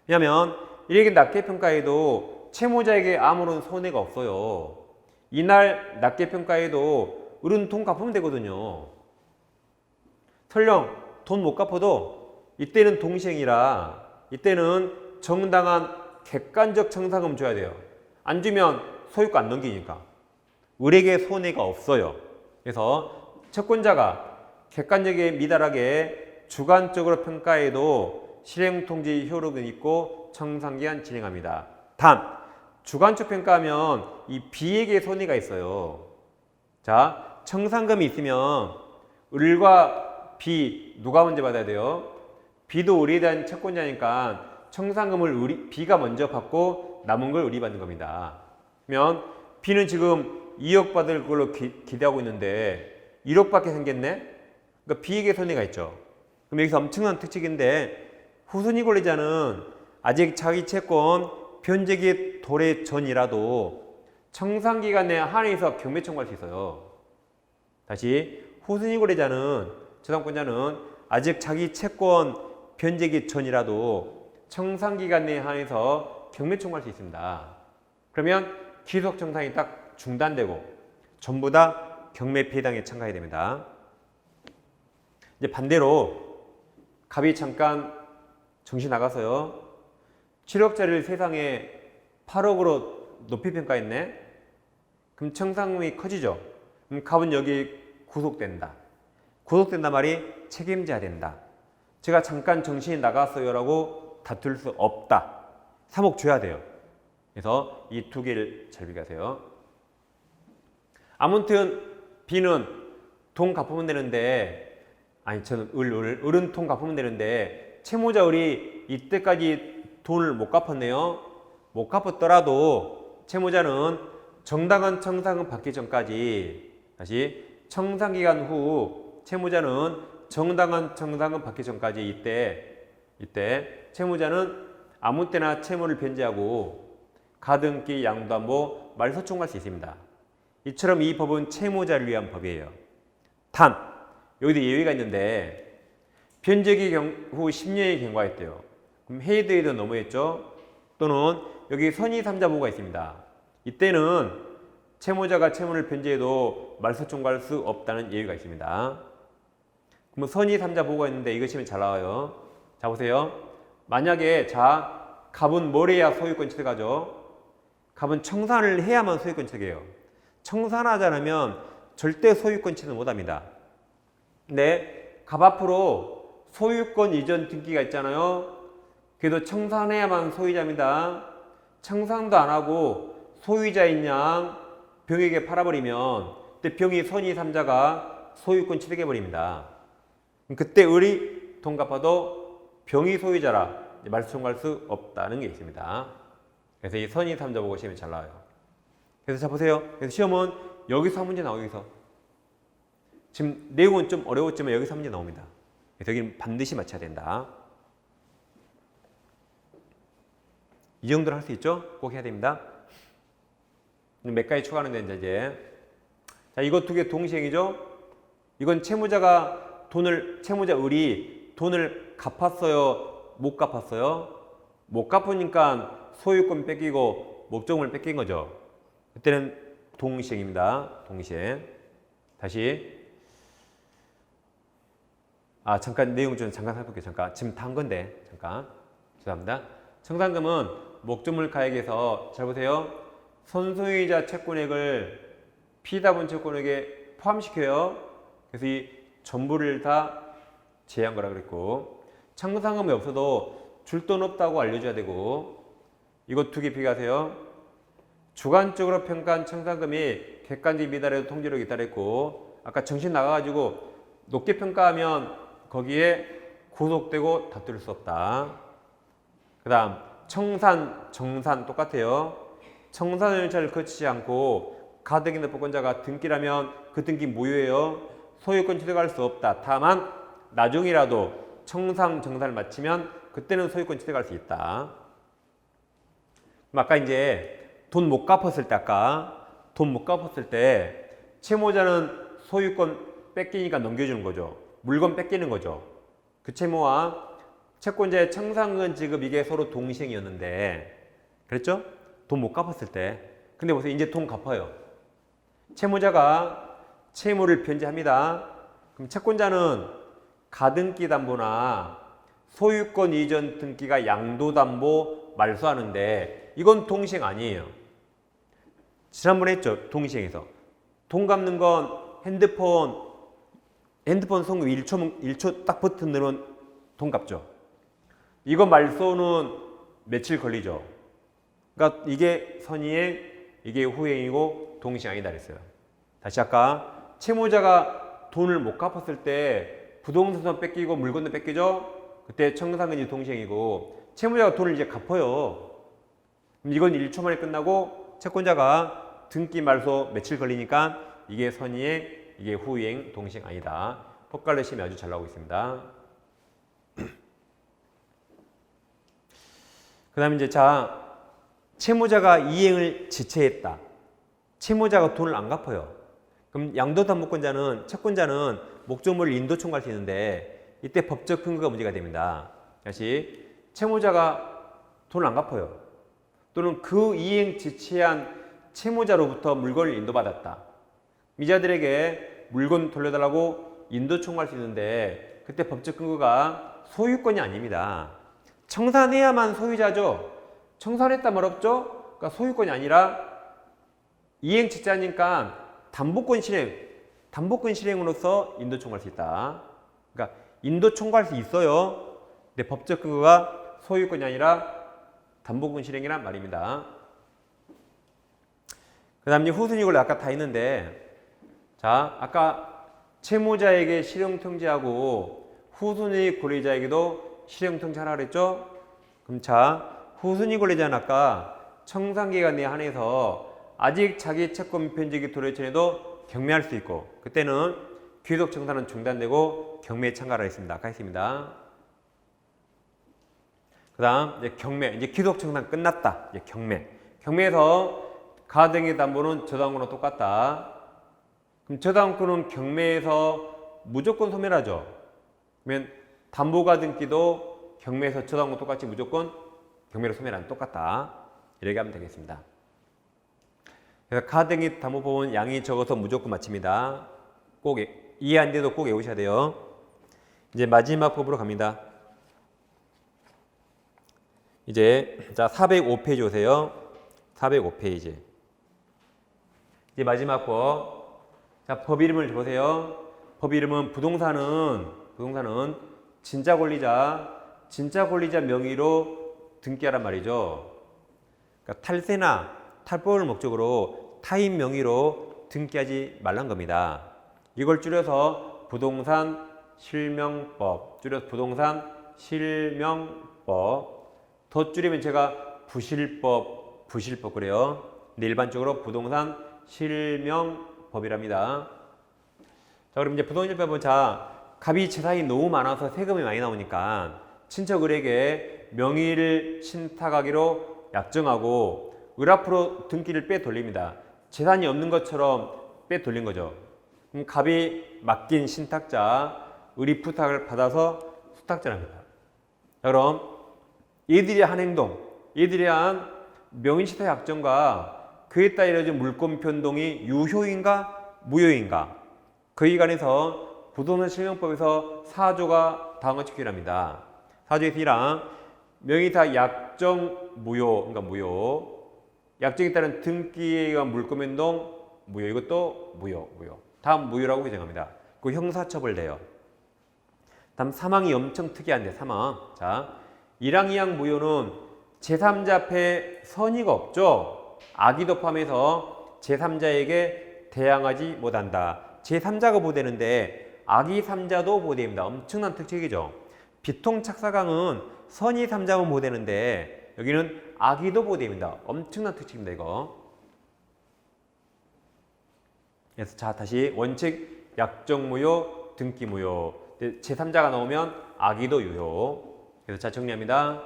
왜냐하면 이렇게 낮게 평가해도 채무자에게 아무런 손해가 없어요. 이날 낮게 평가해도 을은 돈 갚으면 되거든요. 설령 돈 못 갚아도 이때는 동시행이라 이때는 정당한 객관적 청산금 줘야 돼요. 안 주면 소유권 안 넘기니까. 을에게 손해가 없어요. 그래서 채권자가 객관적이게 미달하게 주관적으로 평가해도 실행통지 효력은 있고 청산기간 진행합니다. 단 주관적 평가하면 이 B에게 손해가 있어요. 자, 청산금이 있으면 을과 B 누가 먼저 받아야 돼요? B도 을에 대한 채권자니까 청산금을 B가 먼저 받고 남은 걸 을이 받는 겁니다. 그러면 B는 지금 2억 받을 걸로 기대하고 있는데 1억밖에 생겼네? 그러니까 B에게 손해가 있죠. 그럼 여기서 엄청난 특징인데 후순위 권리자는 아직 자기 채권 변제기 도래 전이라도 청산기간 내에 한해서 경매 청구할 수 있어요. 다시 후순위 권리자는 저당권자는 아직 자기 채권 변제기 전이라도 청산기간 내에 한해서 경매 청구할 수 있습니다. 그러면 기속 청산이 딱 중단되고 전부 다 경매 피해당에 참가해야 됩니다. 이제 반대로 갑이 잠깐 정신 나가서요. 7억짜리를 세상에 8억으로 높이 평가했네. 그럼 청산금이 커지죠. 그럼 갑은 여기 구속된다. 구속된다 말이 책임져야 된다. 제가 잠깐 정신이 나갔어요 라고 다툴 수 없다. 3억 줘야 돼요. 그래서 이 두 개를 잘 비교하세요. 아무튼 B는 돈 갚으면 되는데 아니 저는 을은 돈 갚으면 되는데 채무자 을이 이때까지 돈을 못 갚았네요. 못 갚았더라도 채무자는 정당한 청산금 받기 전까지 다시 청산기간 후 채무자는 정당한 청산금 받기 전까지 이때 채무자는 아무 때나 채무를 변제하고 가등기, 양도담보, 말소청구할 수 있습니다. 이처럼 이 법은 채무자를 위한 법이에요. 단 여기도 예외가 있는데 변제기 후 10년이 경과했대요. 그럼 헤이드에도 너무했죠. 또는 여기 선의 3자 보호가 있습니다. 이때는 채무자가 채무를 변제해도 말소 청구할 수 없다는 예외가 있습니다. 그럼 선의 3자 보호가 있는데 이거 시험에 잘 나와요. 자 보세요. 만약에 갑은 뭘 해야 소유권 취득하죠? 갑은 청산을 해야만 소유권 취득해요. 청산하지 않으면 절대 소유권 취득 못합니다. 근데 갑 앞으로 소유권 이전 등기가 있잖아요. 그래도 청산해야만 소유자입니다. 청산도 안 하고 소유자인 양 병에게 팔아버리면 그때 병이 선의 3자가 소유권 취득해버립니다. 그때 을이 돈 갚아도 병이 소유자라 말소 청구할 수 없다는 게 있습니다. 그래서 이 선의 3자 보고 시험에 잘 나와요. 그래서 자 보세요. 그래서 시험은 여기서 한 문제 나오고 여기서 지금 내용은 좀 어려웠지만 여기서 한 문제 나옵니다. 그래서 여기는 반드시 맞춰야 된다. 이 정도는 할 수 있죠? 꼭 해야 됩니다. 몇 가지 추가하는데 이제 자 이거 두 개 동시행이죠? 이건 채무자 을이 돈을 갚았어요? 못 갚았어요? 못 갚으니까 소유권 뺏기고 목적물 뺏긴 거죠. 그때는 동시행입니다. 동시행. 다시 잠깐 내용 좀 잠깐 살펴볼게요. 잠깐 지금 다 한 건데 잠깐 죄송합니다. 청산금은 목적물 가액에서 잘 보세요. 선소유자 채권액을 피의자분 채권액에 포함시켜요. 그래서 이 전부를 다 제외한 거라 그랬고 청산금이 없어도 줄 돈 없다고 알려줘야 되고 이것 두 개 비교하세요. 주관적으로 평가한 청산금이 객관적 미달에도 통지력이 있다랬고 아까 정신 나가가지고 높게 평가하면 거기에 구속되고 다툴 수 없다. 그 다음 청산, 정산 똑같아요. 청산 절차를 거치지 않고 가등기 법권자가 등기라면 그 등기 무효예요. 소유권 취득할 수 없다. 다만 나중이라도 청산, 정산을 마치면 그때는 소유권 취득할 수 있다. 그럼 아까 이제 돈 못 갚았을 때 돈 못 갚았을 때 채무자는 소유권 뺏기니까 넘겨주는 거죠. 물건 뺏기는 거죠. 그 채무와 채권자의 청산권 지급 이게 서로 동시행이었는데 그랬죠? 돈 못 갚았을 때. 근데 보세요. 이제 돈 갚아요. 채무자가 채무를 변제합니다. 그럼 채권자는 가등기 담보나 소유권 이전 등기가 양도담보 말소하는데 이건 동시행 아니에요. 지난번에 했죠. 동시행에서. 돈 갚는 건 핸드폰 송금 1초 딱 버튼 누르면 돈 갚죠. 이거 말소는 며칠 걸리죠. 그러니까 이게 선의행, 이게 후행이고 동시행 아니다 그랬어요. 다시 아까 채무자가 돈을 못 갚았을 때 부동산도 뺏기고 물건도 뺏기죠. 그때 청산권이 동시행이고 채무자가 돈을 이제 갚아요. 그럼 이건 1초 만에 끝나고 채권자가 등기 말소 며칠 걸리니까 이게 선의행, 이게 후행, 동시행 아니다. 법관례 시험이 아주 잘 나오고 있습니다. 그 다음에 이제 채무자가 이행을 지체했다. 채무자가 돈을 안 갚아요. 그럼 양도담보권자는 채권자는 목적물을 인도 청구할 수 있는데 이때 법적 근거가 문제가 됩니다. 다시 채무자가 돈을 안 갚아요. 또는 그 이행 지체한 채무자로부터 물건을 인도받았다. 미자들에게 물건 돌려달라고 인도 청구할 수 있는데 그때 법적 근거가 소유권이 아닙니다. 청산해야만 소유자죠. 청산했다 말 없죠? 그러니까 소유권이 아니라 이행 지체하니까 담보권 실행으로서 인도 청구할 수 있다. 그러니까 인도 청구할 수 있어요. 근데 법적 근거가 소유권이 아니라 담보권 실행이란 말입니다. 그 다음에 후순위 권리 아까 다 했는데 아까 채무자에게 실형통지하고 후순위 권리자에게도 실형통지하라 그랬죠? 그럼 후순위 권리자는 아까 청산기간 내에 한해서 아직 자기 채권 변제기 도래 전에도 경매할 수 있고 그때는 귀속 청산은 중단되고 경매에 참가를 했습니다. 아까 했습니다. 그 다음 이제 경매, 이제 귀속 청산 끝났다. 이제 경매에서 가등기 담보는 저당권과 똑같다. 그럼 저당권은 경매에서 무조건 소멸하죠. 그러면 담보가등기도 경매에서 저당권 똑같이 무조건 경매로 소멸하는 똑같다. 이렇게 하면 되겠습니다. 그래서 가등기 담보법은 양이 적어서 무조건 맞춥니다. 꼭 이해 안 돼도 꼭 외우셔야 돼요. 이제 마지막 법으로 갑니다. 이제 405페이지 오세요. 405페이지. 이제 마지막 법. 법 이름을 보세요. 법 이름은 부동산은 진짜 권리자 명의로 등기하란 말이죠. 그러니까 탈세나 탈법을 목적으로 타인 명의로 등기하지 말란 겁니다. 이걸 줄여서 부동산 실명법, 줄여서 부동산 실명법, 더 줄이면 제가 부실법 그래요. 근데 일반적으로 부동산 실명법이랍니다. 그럼 이제 부동산법은 갑이 재산이 너무 많아서 세금이 많이 나오니까 친척을에게 명의를 신탁하기로 약정하고 을 앞으로 등기를 빼돌립니다. 재산이 없는 것처럼 빼돌린 거죠. 그럼 갑이 맡긴 신탁자, 을이 부탁을 받아서 수탁자랍니다. 그럼 얘들이 한 행동, 얘들이 한 명의신탁 약정과 그에 따라 이뤄진 물권 변동이 유효인가 무효인가 그에 관해서 부동산 실명법에서 4조가 다음과 지키랍니다. 4조에서 1항 명의사 약정 무효, 그러니까 무효. 약정에 따른 등기에 의한 물권 변동 무효. 이것도 무효. 다음 무효라고 규정합니다. 그 형사처벌돼요. 다음 3항이 엄청 특이한데 3항. 1항, 2항 무효는 제3자 앞에 선의가 없죠. 악의도 포함해서 제3자에게 대항하지 못한다. 제3자가 보호되는데 악의 3자도 보호됩니다. 엄청난 특징이죠. 비통착사강은 선의 3자만 보호되는데 여기는 악의도 보호됩니다. 엄청난 특징입니다. 이거. 그래서 다시 원칙 약정 무효, 등기 무효. 제3자가 나오면 악의도 유효. 그래서 자 정리합니다.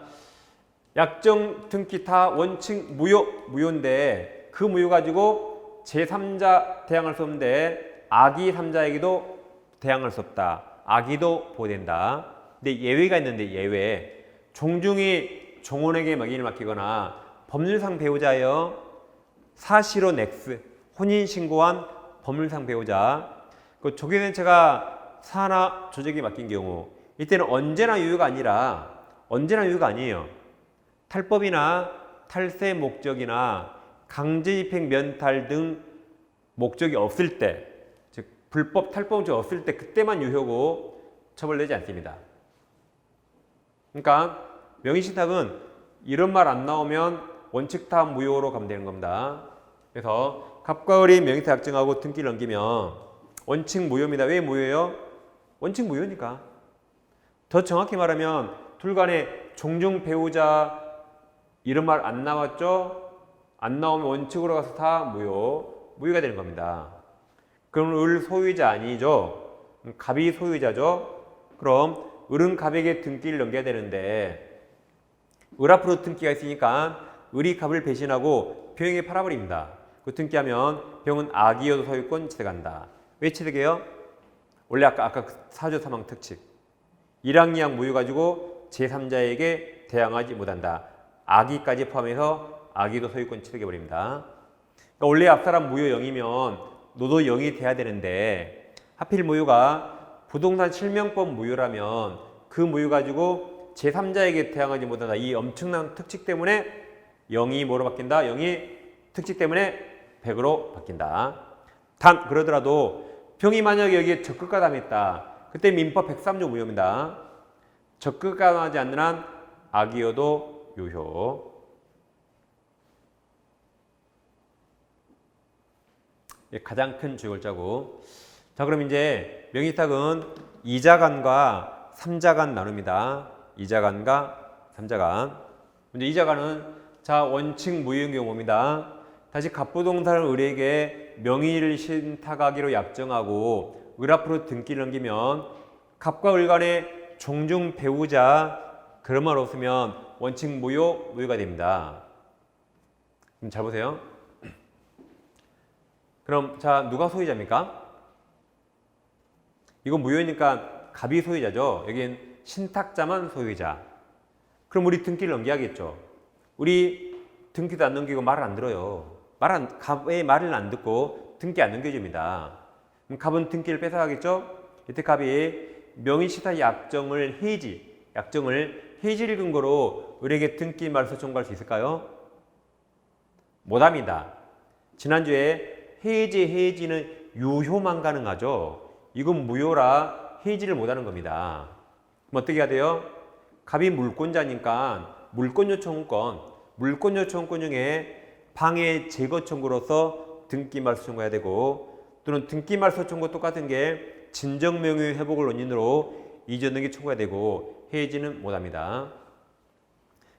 약정, 등기 다 원칙 무효인데 그 무효 가지고 제3자 대항할 수 없는데 악의 3자에게도 대항할 수 없다. 악의도 보호된다. 근데 예외가 있는데 예외. 종중이 종원에게 명의를 맡기거나 법률상 배우자예요. 사실혼 X, 혼인신고한 법률상 배우자. 그 조계전체가 사나 조직이 맡긴 경우 이때는 언제나 유효가 아니에요. 탈법이나 탈세 목적이나 강제집행 면탈 등 목적이 없을 때, 즉 불법 탈법 목적이 없을 때 그때만 유효고 처벌되지 않습니다. 그러니까 명의신탁은 이런 말 안 나오면 원칙타 무효로 가면 되는 겁니다. 그래서 갑과 을이 명의타 약정하고 등기를 넘기면 원칙 무효입니다. 왜 무효예요? 원칙 무효니까. 더 정확히 말하면 둘 간에 종중 배우자 이런 말 안 나왔죠? 안 나오면 원칙으로 가서 다 무효가 되는 겁니다. 그럼 을 소유자 아니죠? 갑이 소유자죠? 그럼 을은 갑에게 등기를 넘겨야 되는데 을 앞으로 등기가 있으니까 을이 갑을 배신하고 병에게 팔아버립니다. 그 등기하면 병은 악의여도 소유권 취득한다. 왜 취득해요? 원래 아까 그 사조 사망 특칙. 일항이항 무효 가지고 제3자에게 대항하지 못한다. 악의까지 포함해서 악의도 소유권 취득해버립니다. 그러니까 원래 앞사람 무효 0이면 노도 0이 돼야 되는데 하필 무효가 부동산 실명법 무효라면 그 무효 가지고 제3자에게 대항하지 못한다. 이 엄청난 특칙 때문에 0이 뭐로 바뀐다? 0이 특칙 때문에 100으로 바뀐다. 단 그러더라도 병이 만약에 여기에 적극가담했다. 그때 민법 103조 무효입니다. 적극가담하지 않는 한 악의여도 유효. 가장 큰 주요글자고. 자 그럼 이제 명의탁은 2자간과 3자간 나눕니다. 2자간과 3자간. 먼저 2자간은 자 원칙 무효인 경우입니다. 다시 갑부동산을 을에게 명의를 신탁하기로 약정하고 을 앞으로 등기를 넘기면 갑과 을 간의 종중 배우자 그런 말 없으면 원칙 무효가 됩니다. 그럼 잘 보세요. 그럼 자 누가 소유자입니까? 이건 무효니까 갑이 소유자죠. 여긴 신탁자만 소유자. 그럼 우리 등기를 넘겨야겠죠. 우리 등기도 안 넘기고 말을 안 들어요. 갑의 말을 안 듣고 등기 안 넘겨줍니다. 그럼 갑은 등기를 뺏어가겠죠? 이때 갑이 명의신탁 약정을 해지를 근거로 을에게 등기 말소 청구할 수 있을까요? 못합니다. 지난주에 해지는 유효만 가능하죠. 이건 무효라 해지를 못하는 겁니다. 그럼 어떻게 해야 돼요? 갑이 물권자니까 물권 요청권 중에 방해 제거 청구로서 등기 말소 청구해야 되고 또는 등기 말소 청구 똑같은 게 진정 명의 회복을 원인으로 이전 등기 청구해야 되고 해지는 못합니다.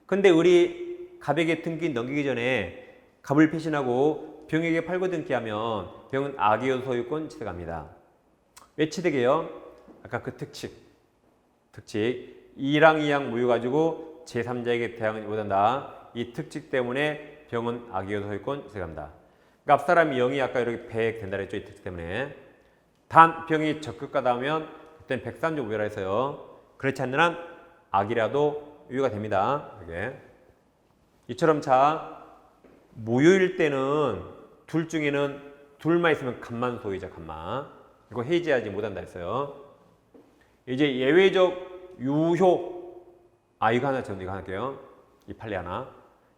근데 을이 갑에게 등기 넘기기 전에 갑을 배신하고 병에게 팔고 등기하면 병은 악의여도 소유권 취득합니다. 왜 취득해요? 아까 그 특칙 1항 2항 무효 가지고 제3자에게 대항하지 못한다. 이 특칙 때문에 병은 악의여도 소유권 취득합니다. 그러니까 앞사람이 0이 아까 이렇게 100 된다 그랬죠. 이 특칙 때문에. 단 병이 적극가담하면 그때는 103조 무효라 했어요. 그렇지 않는 한 악이라도 유효가 됩니다. 이렇게. 이처럼 자 무효일 때는 둘 중에는 둘만 있으면 갑만 소유자 갑만. 이거 해지하지 못한다 했어요. 이제 예외적 유효. 이거 하나 이거 하나 할게요. 이 판례 하나.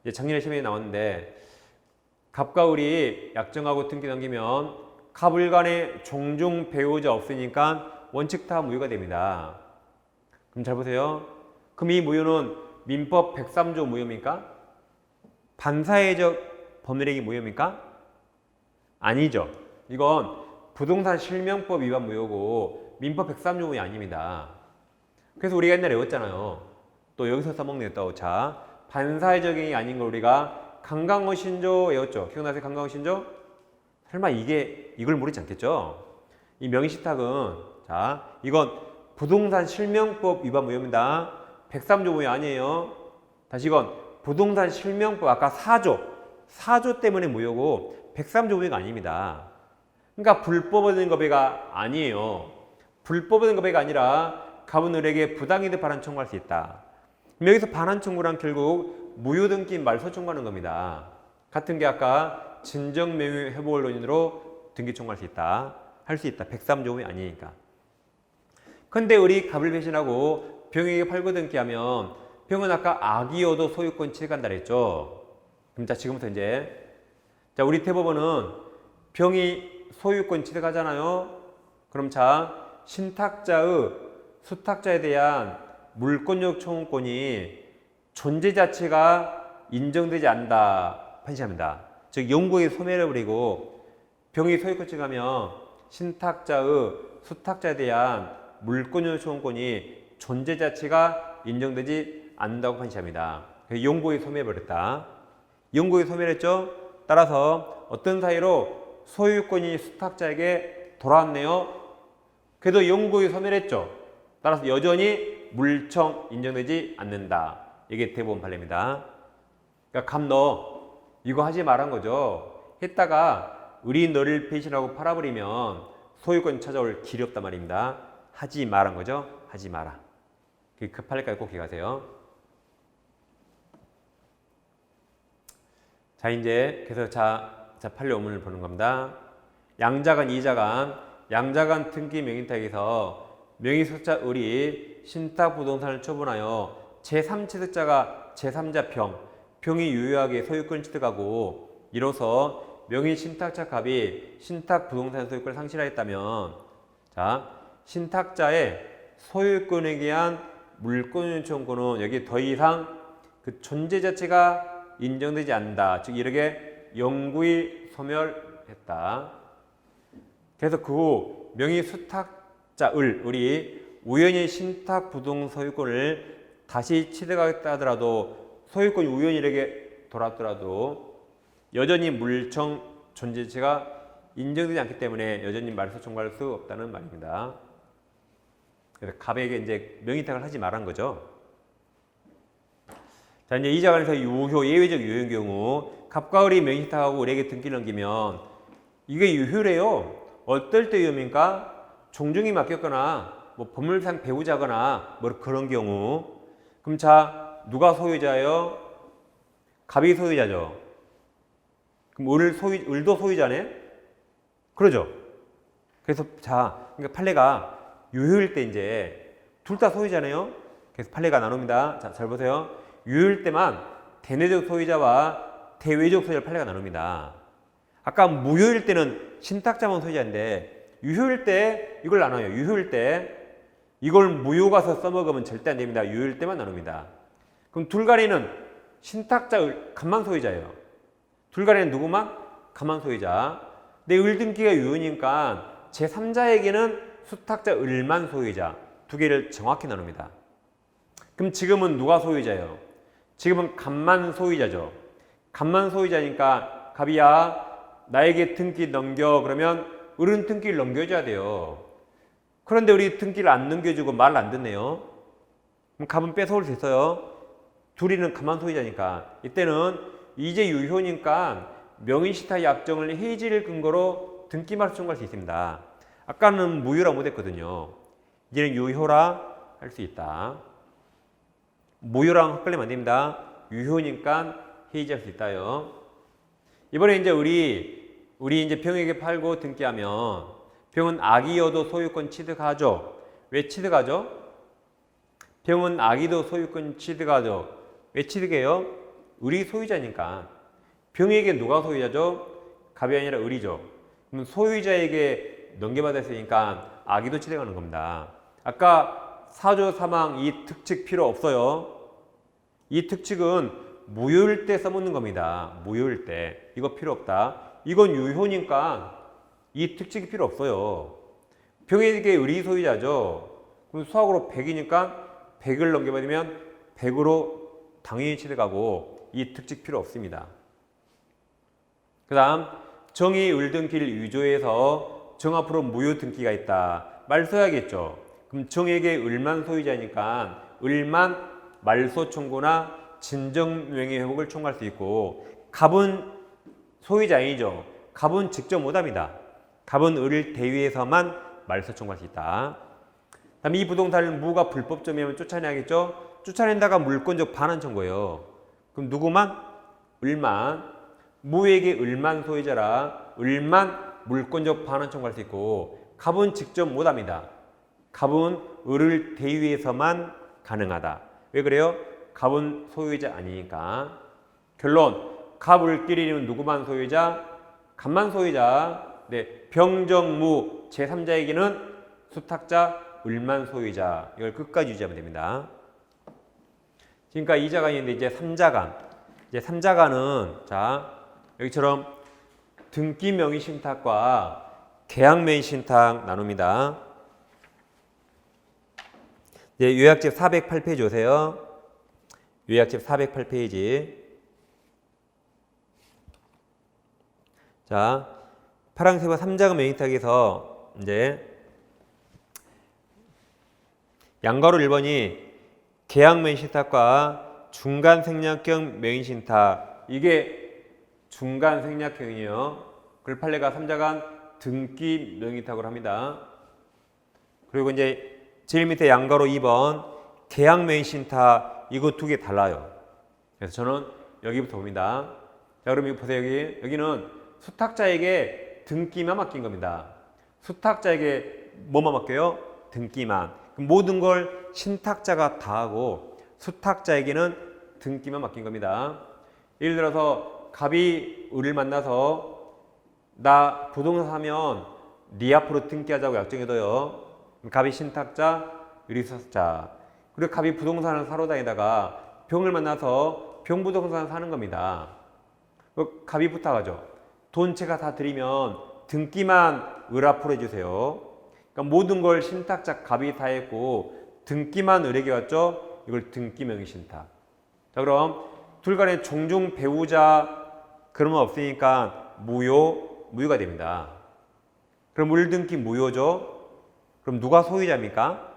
이제 작년에 시험에 나왔는데 갑과 을이 약정하고 등기 넘기면 갑을 간에 종중 배우자 없으니까 원칙타 무효가 됩니다. 그럼 잘 보세요. 그럼 이 무효는 민법 103조 무효입니까? 반사회적 법률행위 무효입니까? 아니죠. 이건 부동산 실명법 위반 무효고 민법 103조 무효 아닙니다. 그래서 우리가 옛날에 외웠잖아요. 또 여기서 써먹는 또 자 반사회적이 아닌 걸 우리가 강강호 신조 외웠죠. 기억나세요? 강강호 신조? 설마 이걸 모르지 않겠죠? 이 명의신탁은 자 이건 부동산 실명법 위반 무효입니다. 103조문이 아니에요. 다시 이건 부동산 실명법 아까 4조 때문에 무효고 103조문이 아닙니다. 그러니까 불법의 증거배가 아니에요. 불법의 증거배가 아니라 가분을에게 부당이득 반환 청구할 수 있다. 여기서 반환 청구란 결국 무효등기 말소 청구하는 겁니다. 같은 게 아까 진정명의 회복을 논인으로 등기 청구할 수 있다. 할 수 있다. 103조문이 아니니까. 근데 우리 갑을 배신하고 병에게 팔고 등기하면 병은 아까 악이어도 소유권 취득한다 그랬죠. 그럼 자 지금부터 이제 자 우리 대법원은 병이 소유권 취득하잖아요. 그럼 자 신탁자의 수탁자에 대한 물권적 청구권이 존재 자체가 인정되지 않는다 판시합니다. 즉 영구의 소멸을 버리고 병이 소유권 취득하면 신탁자의 수탁자에 대한 물권적 청구권이 존재 자체가 인정되지 않는다고 판시합니다. 영구의 소멸해버렸다. 영구의 소멸했죠. 따라서 어떤 사유로 소유권이 수탁자에게 돌아왔네요. 그래도 영구의 소멸했죠. 따라서 여전히 물청 인정되지 않는다. 이게 대법원 판례입니다. 그러니까 감 너 이거 하지 말란 거죠. 했다가 우리 너를 배신하고 팔아버리면 소유권 찾아올 길이 없단 말입니다. 하지 말란 거죠. 하지 마라. 그 판례까지 꼭 기억하세요. 자 이제 그래서 자 판례 원문을 보는 겁니다. 양자간 이자간 양자간 등기 명의탁에서 명의소유자 을이 신탁 부동산을 처분하여 제3취득자가 제3자 병이 유효하게 소유권 취득하고 이로써 명의 신탁자 갑이 신탁 부동산 소유권을 상실하였다면 자 신탁자의 소유권에 대한 물권 청구는 여기 더 이상 그 존재 자체가 인정되지 않는다. 즉 이렇게 영구히 소멸했다. 그래서 그 후 명의 수탁자 을이 우연히 신탁 부동 소유권을 다시 취득하겠다 하더라도 소유권이 우연히 이렇게 돌았더라도 여전히 물청 존재 자체가 인정되지 않기 때문에 여전히 말소 청구할 수 없다는 말입니다. 그래서 갑에게 이제 명의탁을 하지 말란 거죠. 자 이제 이자간에서 유효 예외적 유효인 경우 갑과 을이 명의탁하고 을에게 등기를 넘기면 이게 유효래요. 어떨 때 유효입니까? 종중이 맡겼거나 뭐 법률상 배우자거나 뭐 그런 경우. 그럼 자 누가 소유자예요? 갑이 소유자죠. 그럼 을도 소유자네? 그러죠. 그래서 자 그러니까 판례가 유효일 때 이제 둘 다 소유자네요. 그래서 판례가 나눕니다. 자 잘 보세요. 유효일 때만 대내적 소유자와 대외적 소유자 판례가 나눕니다. 아까 무효일 때는 신탁자만 소유자인데 유효일 때 이걸 나눠요. 유효일 때 이걸 무효 가서 써먹으면 절대 안 됩니다. 유효일 때만 나눕니다. 그럼 둘간에는 신탁자 갑만 소유자예요. 둘간에는 누구만? 갑만 소유자. 내 을등기가 유효니까 제3자에게는 수탁자 을만 소유자. 두 개를 정확히 나눕니다. 그럼 지금은 누가 소유자예요? 지금은 갑만 소유자죠. 갑만 소유자니까 갑이야 나에게 등기 넘겨 그러면 을은 등기를 넘겨줘야 돼요. 그런데 우리 등기를 안 넘겨주고 말 안 듣네요. 그럼 갑은 뺏어올 수 있어요. 둘이는 갑만 소유자니까 이때는 이제 유효니까 명의시타 약정을 해지를 근거로 등기 말소 청구할 수 있습니다. 아까는 무효라 못했거든요. 이제는 유효라 할 수 있다. 무효랑 헷갈리면 안 됩니다. 유효니까 해지할 수 있다요. 이번에 이제 우리 이제 병에게 팔고 등기하면 병은 악이어도 소유권 취득하죠. 왜 취득하죠? 병은 악이도 소유권 취득하죠. 왜 취득해요? 을이 소유자니까. 병에게 누가 소유자죠? 갑이 아니라 을이죠. 그럼 소유자에게 넘겨받았으니까 악이도 취득하는 겁니다. 아까 사조 사망 이 특칙 필요 없어요. 이 특칙은 무효일 때 써먹는 겁니다. 무효일 때. 이거 필요 없다. 이건 유효니까 이 특칙이 필요 없어요. 병에게 을이 소유자죠. 그럼 수학으로 100이니까 100을 넘겨받으면 100으로 당연히 취득하고 이 특칙 필요 없습니다. 그 다음 정의 을등기를 위조해서 정 앞으로 무효 등기가 있다. 말 써야겠죠. 그럼 정에게 을만 소유자니까 을만 말소 청구나 진정 명의 회복을 청구할 수 있고, 갑은 소유자이죠. 갑은 직접 못합니다. 갑은 을을 대위해서만 말소 청구할 수 있다. 다음 이 부동산을 무가 불법점이면 쫓아내야겠죠. 쫓아낸다가 물권적 반환 청구예요. 그럼 누구만? 을만. 무에게 을만 소유자라 을만 물권적 반환 청구할 수 있고, 갑은 직접 못합니다. 갑은 을을 대위해서만 가능하다. 왜 그래요? 갑은 소유자 아니니까. 결론, 갑, 을끼리는 누구만 소유자? 갑만 소유자. 네, 병정무 제3자에게는 수탁자 을만 소유자. 이걸 끝까지 유지하면 됩니다. 지금까지 2자가 있는데 이제 3자간. 이제 3자간은 자, 여기처럼 등기 명의 신탁과 계약 명의 신탁 나눕니다. 이제 요약집 408페이지 오세요. 요약집 408페이지. 자, 파랑새와 3자간 명의탁에서 이제 양가로 1번이 계약 명의신탁과 중간 생략형 명의신탁, 이게 중간 생략형이에요. 그걸 판례가 3자간 등기 명의탁으로 합니다. 그리고 이제 제일 밑에 양가로 2번 계약 명의신탁, 이거 두 개 달라요. 그래서 저는 여기부터 봅니다. 자, 그럼 이거 보세요. 여기는 수탁자에게 등기만 맡긴 겁니다. 수탁자에게 뭐만 맡겨요? 등기만. 모든 걸 신탁자가 다 하고 수탁자에게는 등기만 맡긴 겁니다. 예를 들어서 갑이 을을 만나서 나 부동산 사면 네 앞으로 등기하자고 약정해둬요. 갑이 신탁자, 을이 수탁자. 그리고 갑이 부동산을 사러 다니다가 병을 만나서 병부동산을 사는 겁니다. 갑이 부탁하죠. 돈채가 다 드리면 등기만 을 앞으로 해주세요. 그러니까 모든 걸 신탁자 갑이 다 했고 등기만 을에게 왔죠. 이걸 등기명의 신탁. 자, 그럼 둘 간의 종중 배우자 그런 건 없으니까 무효가 됩니다. 그럼 을 등기 무효죠. 그럼 누가 소유자입니까?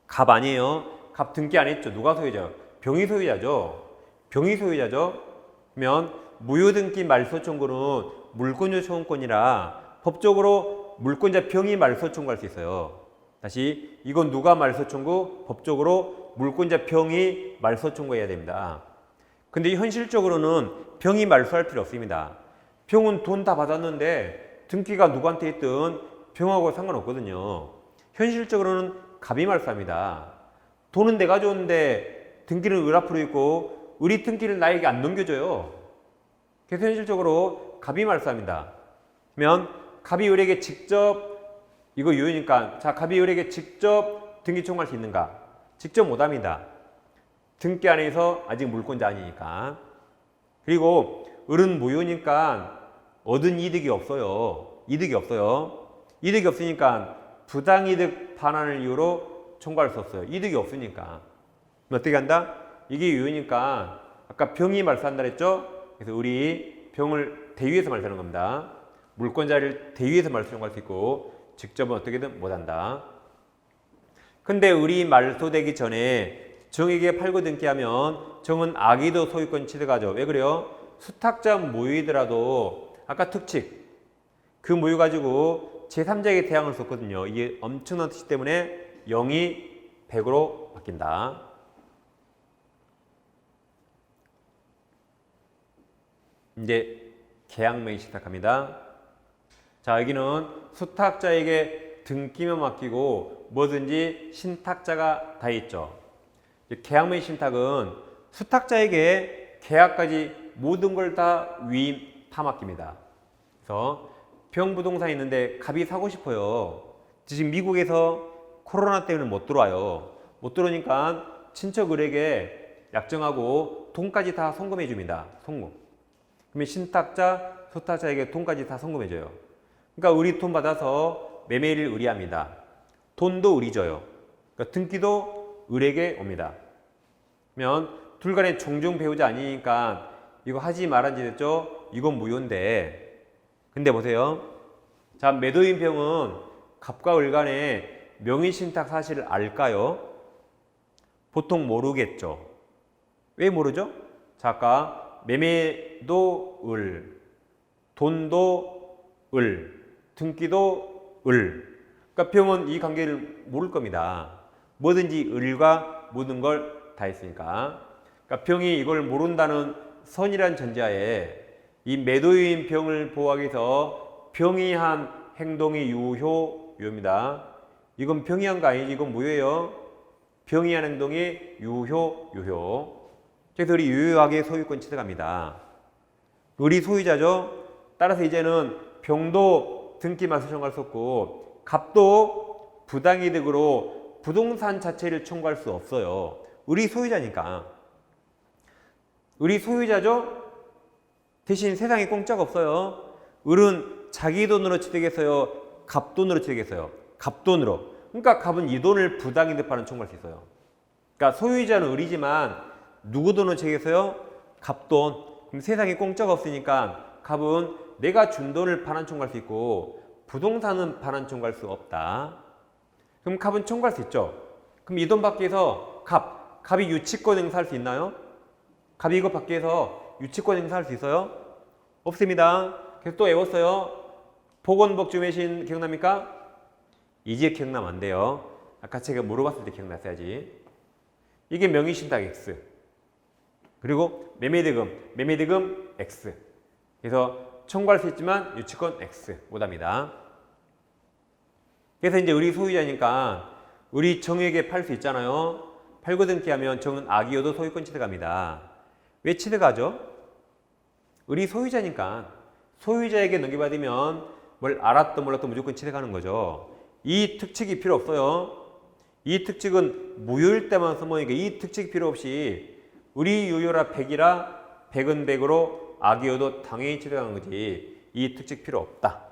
갑 아니에요. 갑 등기 안 했죠. 누가 소유자요? 병이 소유자죠. 병이 소유자죠. 그러면 무효 등기 말소 청구는 물권자 청구권이라 법적으로 물권자 병이 말소 청구할 수 있어요. 다시, 이건 누가 말소 청구? 법적으로 물권자 병이 말소 청구해야 됩니다. 근데 현실적으로는 병이 말소할 필요 없습니다. 병은 돈 다 받았는데 등기가 누구한테 있든 병하고 상관없거든요. 현실적으로는 갑이 말소합니다. 돈은 내가 줬는데 등기는 을 앞으로 있고 을이 등기를 나에게 안 넘겨줘요. 그래서 현실적으로 갑이 말소합니다. 그러면 갑이 을에게 직접, 이거 유효니까, 자, 갑이 을에게 직접 등기 청구할 수 있는가? 직접 못합니다. 등기 안에서 아직 물권자 아니니까. 그리고 을은 무효니까 얻은 이득이 없어요. 이득이 없어요. 이득이 없으니까 부당이득 반환을 이유로 청구할 수 없어요. 이득이 없으니까. 그럼 어떻게 한다? 이게 유효니까 아까 병이 말소한다 그랬죠? 그래서 을이 병을 대위해서 말소하는 겁니다. 물권자를 대위해서 말소 청구할 수 있고 직접은 어떻게든 못한다. 근데 을이 말소되기 전에 정에게 팔고 등기하면 정은 악의도 소유권 취득하죠. 왜 그래요? 수탁자 무효이더라도 아까 특칙, 그 무효 가지고 제3자에게 대항을 썼거든요. 이게 엄청난 특칙 때문에 0이 100으로 바뀐다. 이제 계약명의 시작합니다. 자, 여기는 수탁자에게 등기만 맡기고 뭐든지 신탁자가 다 있죠. 계약명의 신탁은 수탁자에게 계약까지 모든 걸 다 위임 다 맡깁니다. 그래서 병부동산이 있는데 갑이 사고 싶어요. 지금 미국에서 코로나 때문에 못 들어와요. 못 들어오니까 친척 을에게 약정하고 돈까지 다 송금해 줍니다. 송금. 그러면 신탁자, 수탁자에게 돈까지 다 송금해 줘요. 그러니까 을이 돈 받아서 매매를 의뢰합니다. 돈도 을이 줘요. 그러니까 등기도 을에게 옵니다. 그러면 둘 간의 종중 배우자 아니니까 이거 하지 말아야지 됐죠? 이건 무효인데. 근데 보세요. 자, 매도인 병은 갑과 을 간의 명의신탁 사실을 알까요? 보통 모르겠죠. 왜 모르죠? 자, 아까 매매도 을, 돈도 을, 등기도 을. 그러니까 병은 이 관계를 모를 겁니다. 뭐든지 을과 모든 걸 다 했으니까. 그러니까 병이 이걸 모른다는 선이란 전제하에 이 매도인 병을 보호하기 위해서 병이 한 행동이 유효입니다. 이건 병이 한 거 아니지. 이건 뭐예요? 병이 한 행동이 유효. 그래서 우리 유효하게 소유권 취득합니다. 우리 소유자죠. 따라서 이제는 병도 등기만 청구할 수 없고 갑도 부당이득으로 부동산 자체를 청구할 수 없어요. 우리 소유자니까. 우리 소유자죠. 대신 세상에 공짜가 없어요. 을은 자기 돈으로 취득했어요. 갑돈으로 취득했어요. 갑돈으로. 그러니까 갑은 이 돈을 부당이득 반환 청구할 수 있어요. 그러니까 소유자는 을이지만 누구 돈으로 취득했어요? 갑돈. 그럼 세상에 공짜가 없으니까 갑은 내가 준 돈을 반환 청구할 수 있고 부동산은 반환 청구할 수 없다. 그럼 갑은 청구할 수 있죠. 그럼 이 돈 받기 위해서 갑이 유치권 행사할 수 있나요? 갑이 이거 받기 위해서 유치권 행사할 수 있어요? 없습니다. 그래서 또 외웠어요. 보건복지 매신 기억납니까? 이제 기억나면 안 돼요. 아까 제가 물어봤을 때 기억났어야지. 이게 명의신탁 X. 그리고 매매대금 X. 그래서 청구할 수 있지만 유치권 X. 못합니다. 그래서 이제 우리 소유자니까 우리 정에게 팔 수 있잖아요. 팔고 등기하면 정은 악이어도 소유권 취득합니다. 왜 취득하죠? 우리 소유자니까 소유자에게 넘겨받으면 뭘 알았든 몰랐든 무조건 취득하는 거죠. 이 특칙이 필요 없어요. 이 특칙은 무효일 때만 써먹으니까 이 특칙이 필요 없이 우리 유효라 100이라 100은 100으로 악이어도 당연히 취득하는 거지. 이 특칙 필요 없다.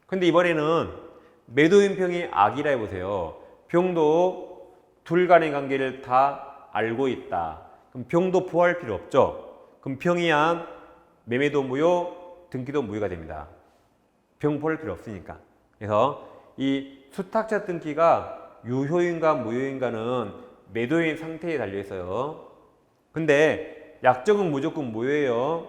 근데 이번에는 매도인 병이 악이라 해보세요. 병도 둘 간의 관계를 다 알고 있다. 그럼 병도 보호할 필요 없죠. 그럼 병이 한 매매도 무효, 등기도 무효가 됩니다. 병 보호할 필요 없으니까. 그래서 이 수탁자 등기가 유효인가 무효인가는 매도인 상태에 달려 있어요. 근데 약정은 무조건 무효예요.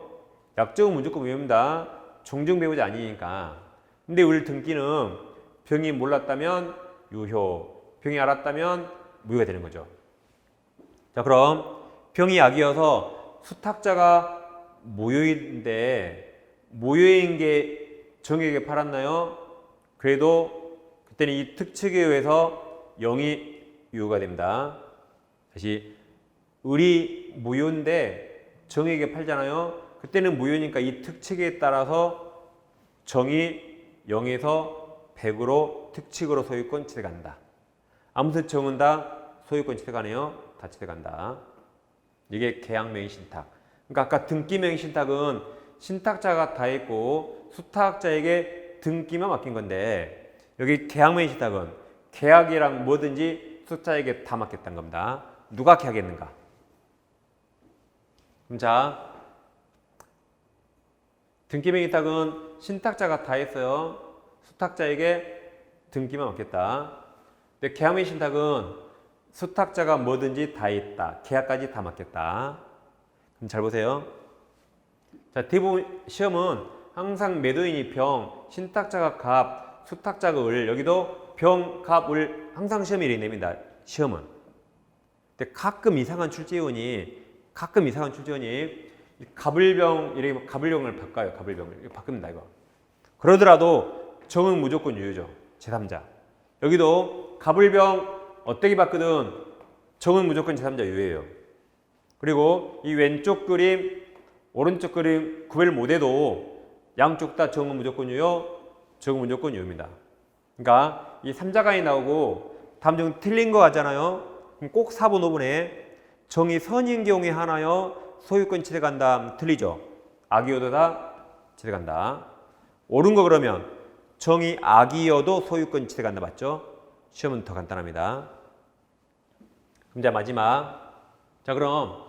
약정은 무조건 무효입니다. 종종 배우자 아니니까. 근데 우리 등기는 병이 몰랐다면 유효, 병이 알았다면 무효가 되는 거죠. 자, 그럼 병이 악이어서 수탁자가 무효인데 무효인 게 정에게 팔았나요? 그래도 그때는 이 특칙에 의해서 0이 유효가 됩니다. 다시 을이 무효인데 정에게 팔잖아요. 그때는 무효니까 이 특칙에 따라서 정이 0에서 100으로 특칙으로 소유권 취득한다. 아무튼 정은 다 소유권 취득하네요. 다 취득한다. 이게 계약명의신탁. 그러니까 아까 등기명의신탁은 신탁자가 다 했고 수탁자에게 등기만 맡긴 건데 여기 계약명의신탁은 계약이랑 뭐든지 수탁자에게 다 맡겼다는 겁니다. 누가 계약했는가? 그럼 자, 등기명의신탁은 신탁자가 다 했어요. 수탁자에게 등기만 맡겼다. 근데 계약명의신탁은 수탁자가 뭐든지 다 했다. 계약까지 다 맡겼다. 그럼 잘 보세요. 자, 대부분 시험은 항상 매도인이 병, 신탁자가 갑, 수탁자가 을, 여기도 병, 갑, 을 항상 시험이 이렇게 냅니다. 시험은. 근데 가끔 이상한 출제위원이 갑을병, 이렇게 갑을병을 바꿔요. 갑을병을. 이거 바꿉니다, 이거. 그러더라도 정은 무조건 유효죠. 제3자. 여기도 갑을병 어떻게 바꾸든 정은 무조건 제3자 유효예요. 그리고 이 왼쪽 그림, 오른쪽 그림 구별 못해도 양쪽 다 정은 무조건 유효, 정은 무조건 유효입니다. 그러니까 이 3자간이 나오고 다음 중 틀린 거 같잖아요. 그럼 꼭 4번, 5번에 정이 선인 경우에 하나요, 소유권 취득한다. 틀리죠. 악이어도 다 취득한다. 옳은 거 그러면 정이 악이어도 소유권 취득한다. 맞죠? 시험은 더 간단합니다. 그럼 자, 마지막. 자, 그럼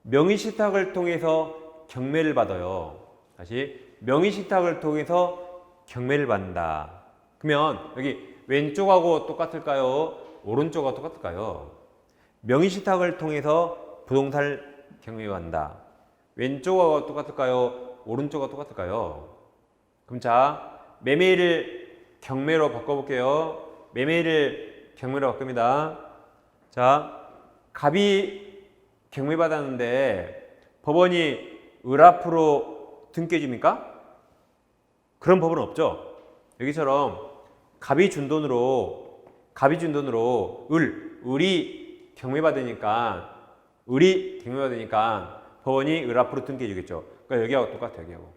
명의신탁을 통해서 경매를 받아요. 다시 명의신탁을 통해서 경매를 받는다. 그러면 여기 왼쪽하고 똑같을까요? 오른쪽하고 똑같을까요? 명의신탁을 통해서 부동산을 경매한다. 왼쪽하고 똑같을까요? 오른쪽하고 똑같을까요? 그럼 자, 매매를 경매로 바꿔볼게요. 매매를 경매로 바꿉니다. 자, 갑이 경매받았는데 법원이 을 앞으로 등기해줍니까? 그런 법은 없죠. 여기처럼 갑이 준 돈으로 을이 경매받으니까 법원이 을 앞으로 등기해주겠죠. 그러니까 여기하고 똑같아요.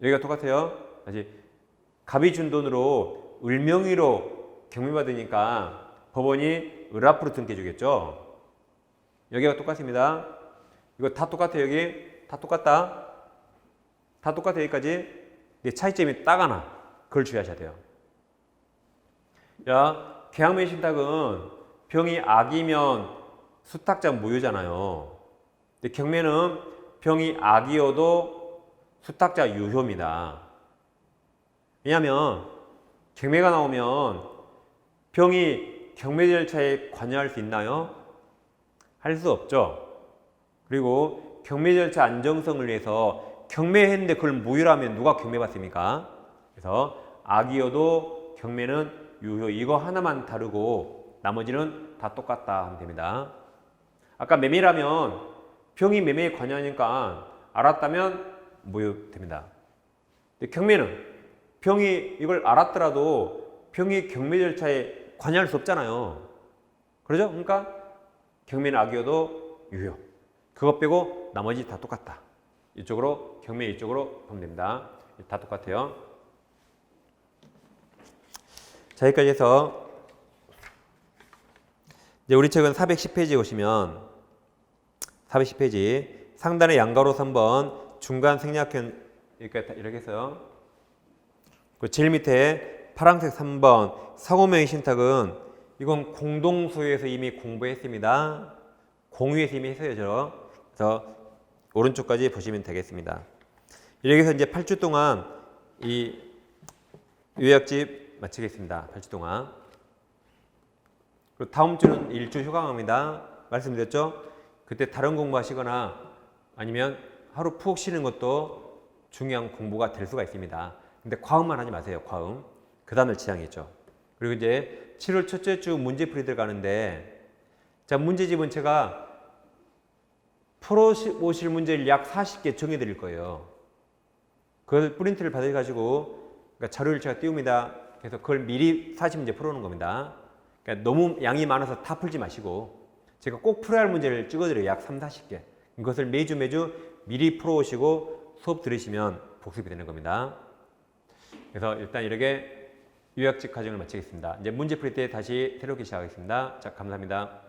여기가 똑같아요. 다시 갑이 준 돈으로 을 명의로 경매받으니까 법원이 을 앞으로 등기해주겠죠. 여기가 똑같습니다. 이거 다 똑같아요. 여기 다 똑같다. 다 똑같아. 여기까지. 근데 차이점이 딱 하나. 그걸 주의하셔야 돼요. 자, 계약매매 신탁은 병이 악이면 수탁자 무효잖아요. 근데 경매는 병이 악이어도 수탁자 유효입니다. 왜냐하면 경매가 나오면 병이 경매 절차에 관여할 수 있나요? 할 수 없죠. 그리고 경매 절차 안정성을 위해서 경매했는데 그걸 무효라면 누가 경매받습니까? 그래서 악이어도 경매는 유효. 이거 하나만 다르고 나머지는 다 똑같다 하면 됩니다. 아까 매매라면 병이 매매에 관여하니까 알았다면 무효됩니다. 근데 경매는 병이 이걸 알았더라도 병이 경매 절차에 관여할 수 없잖아요. 그러죠? 그러니까 경매는 악이어도 유효. 그것 빼고 나머지 다 똑같다. 이쪽으로 경매 이쪽으로 보면 됩니다. 다 똑같아요. 자, 여기까지 해서 이제 우리 책은 410페이지에 오시면 410페이지 상단의 양가로 3번 중간 생략형 이렇게 해서요. 그 제일 밑에 파란색 3번 사고명의 신탁은 이건 공동소유에서 이미 공부했습니다. 공유에서 이미 했어요. 그래서 오른쪽까지 보시면 되겠습니다. 이렇게 해서 이제 8주 동안 이 요약집 마치겠습니다. 8주 동안. 그리고 다음 주는 일주 휴강합니다. 말씀드렸죠? 그때 다른 공부하시거나 아니면 하루 푹 쉬는 것도 중요한 공부가 될 수가 있습니다. 근데 과음만 하지 마세요. 과음. 그 다음을 지향했죠. 그리고 이제 7월 첫째 주 문제풀이 들어가는데 자, 문제집은 제가 풀어보실 문제를 약 40개 정해드릴 거예요. 그걸 프린트를 받아가지고 그러니까 자료를 제가 띄웁니다. 그래서 그걸 미리 40문제 풀어오는 겁니다. 그러니까 너무 양이 많아서 다 풀지 마시고 제가 꼭 풀어야 할 문제를 찍어드려요. 약 30, 40개. 이것을 매주 미리 풀어오시고 수업 들으시면 복습이 되는 겁니다. 그래서 일단 이렇게 요약집 과정을 마치겠습니다. 이제 문제 풀이 때 다시 새롭게 시작하겠습니다. 자, 감사합니다.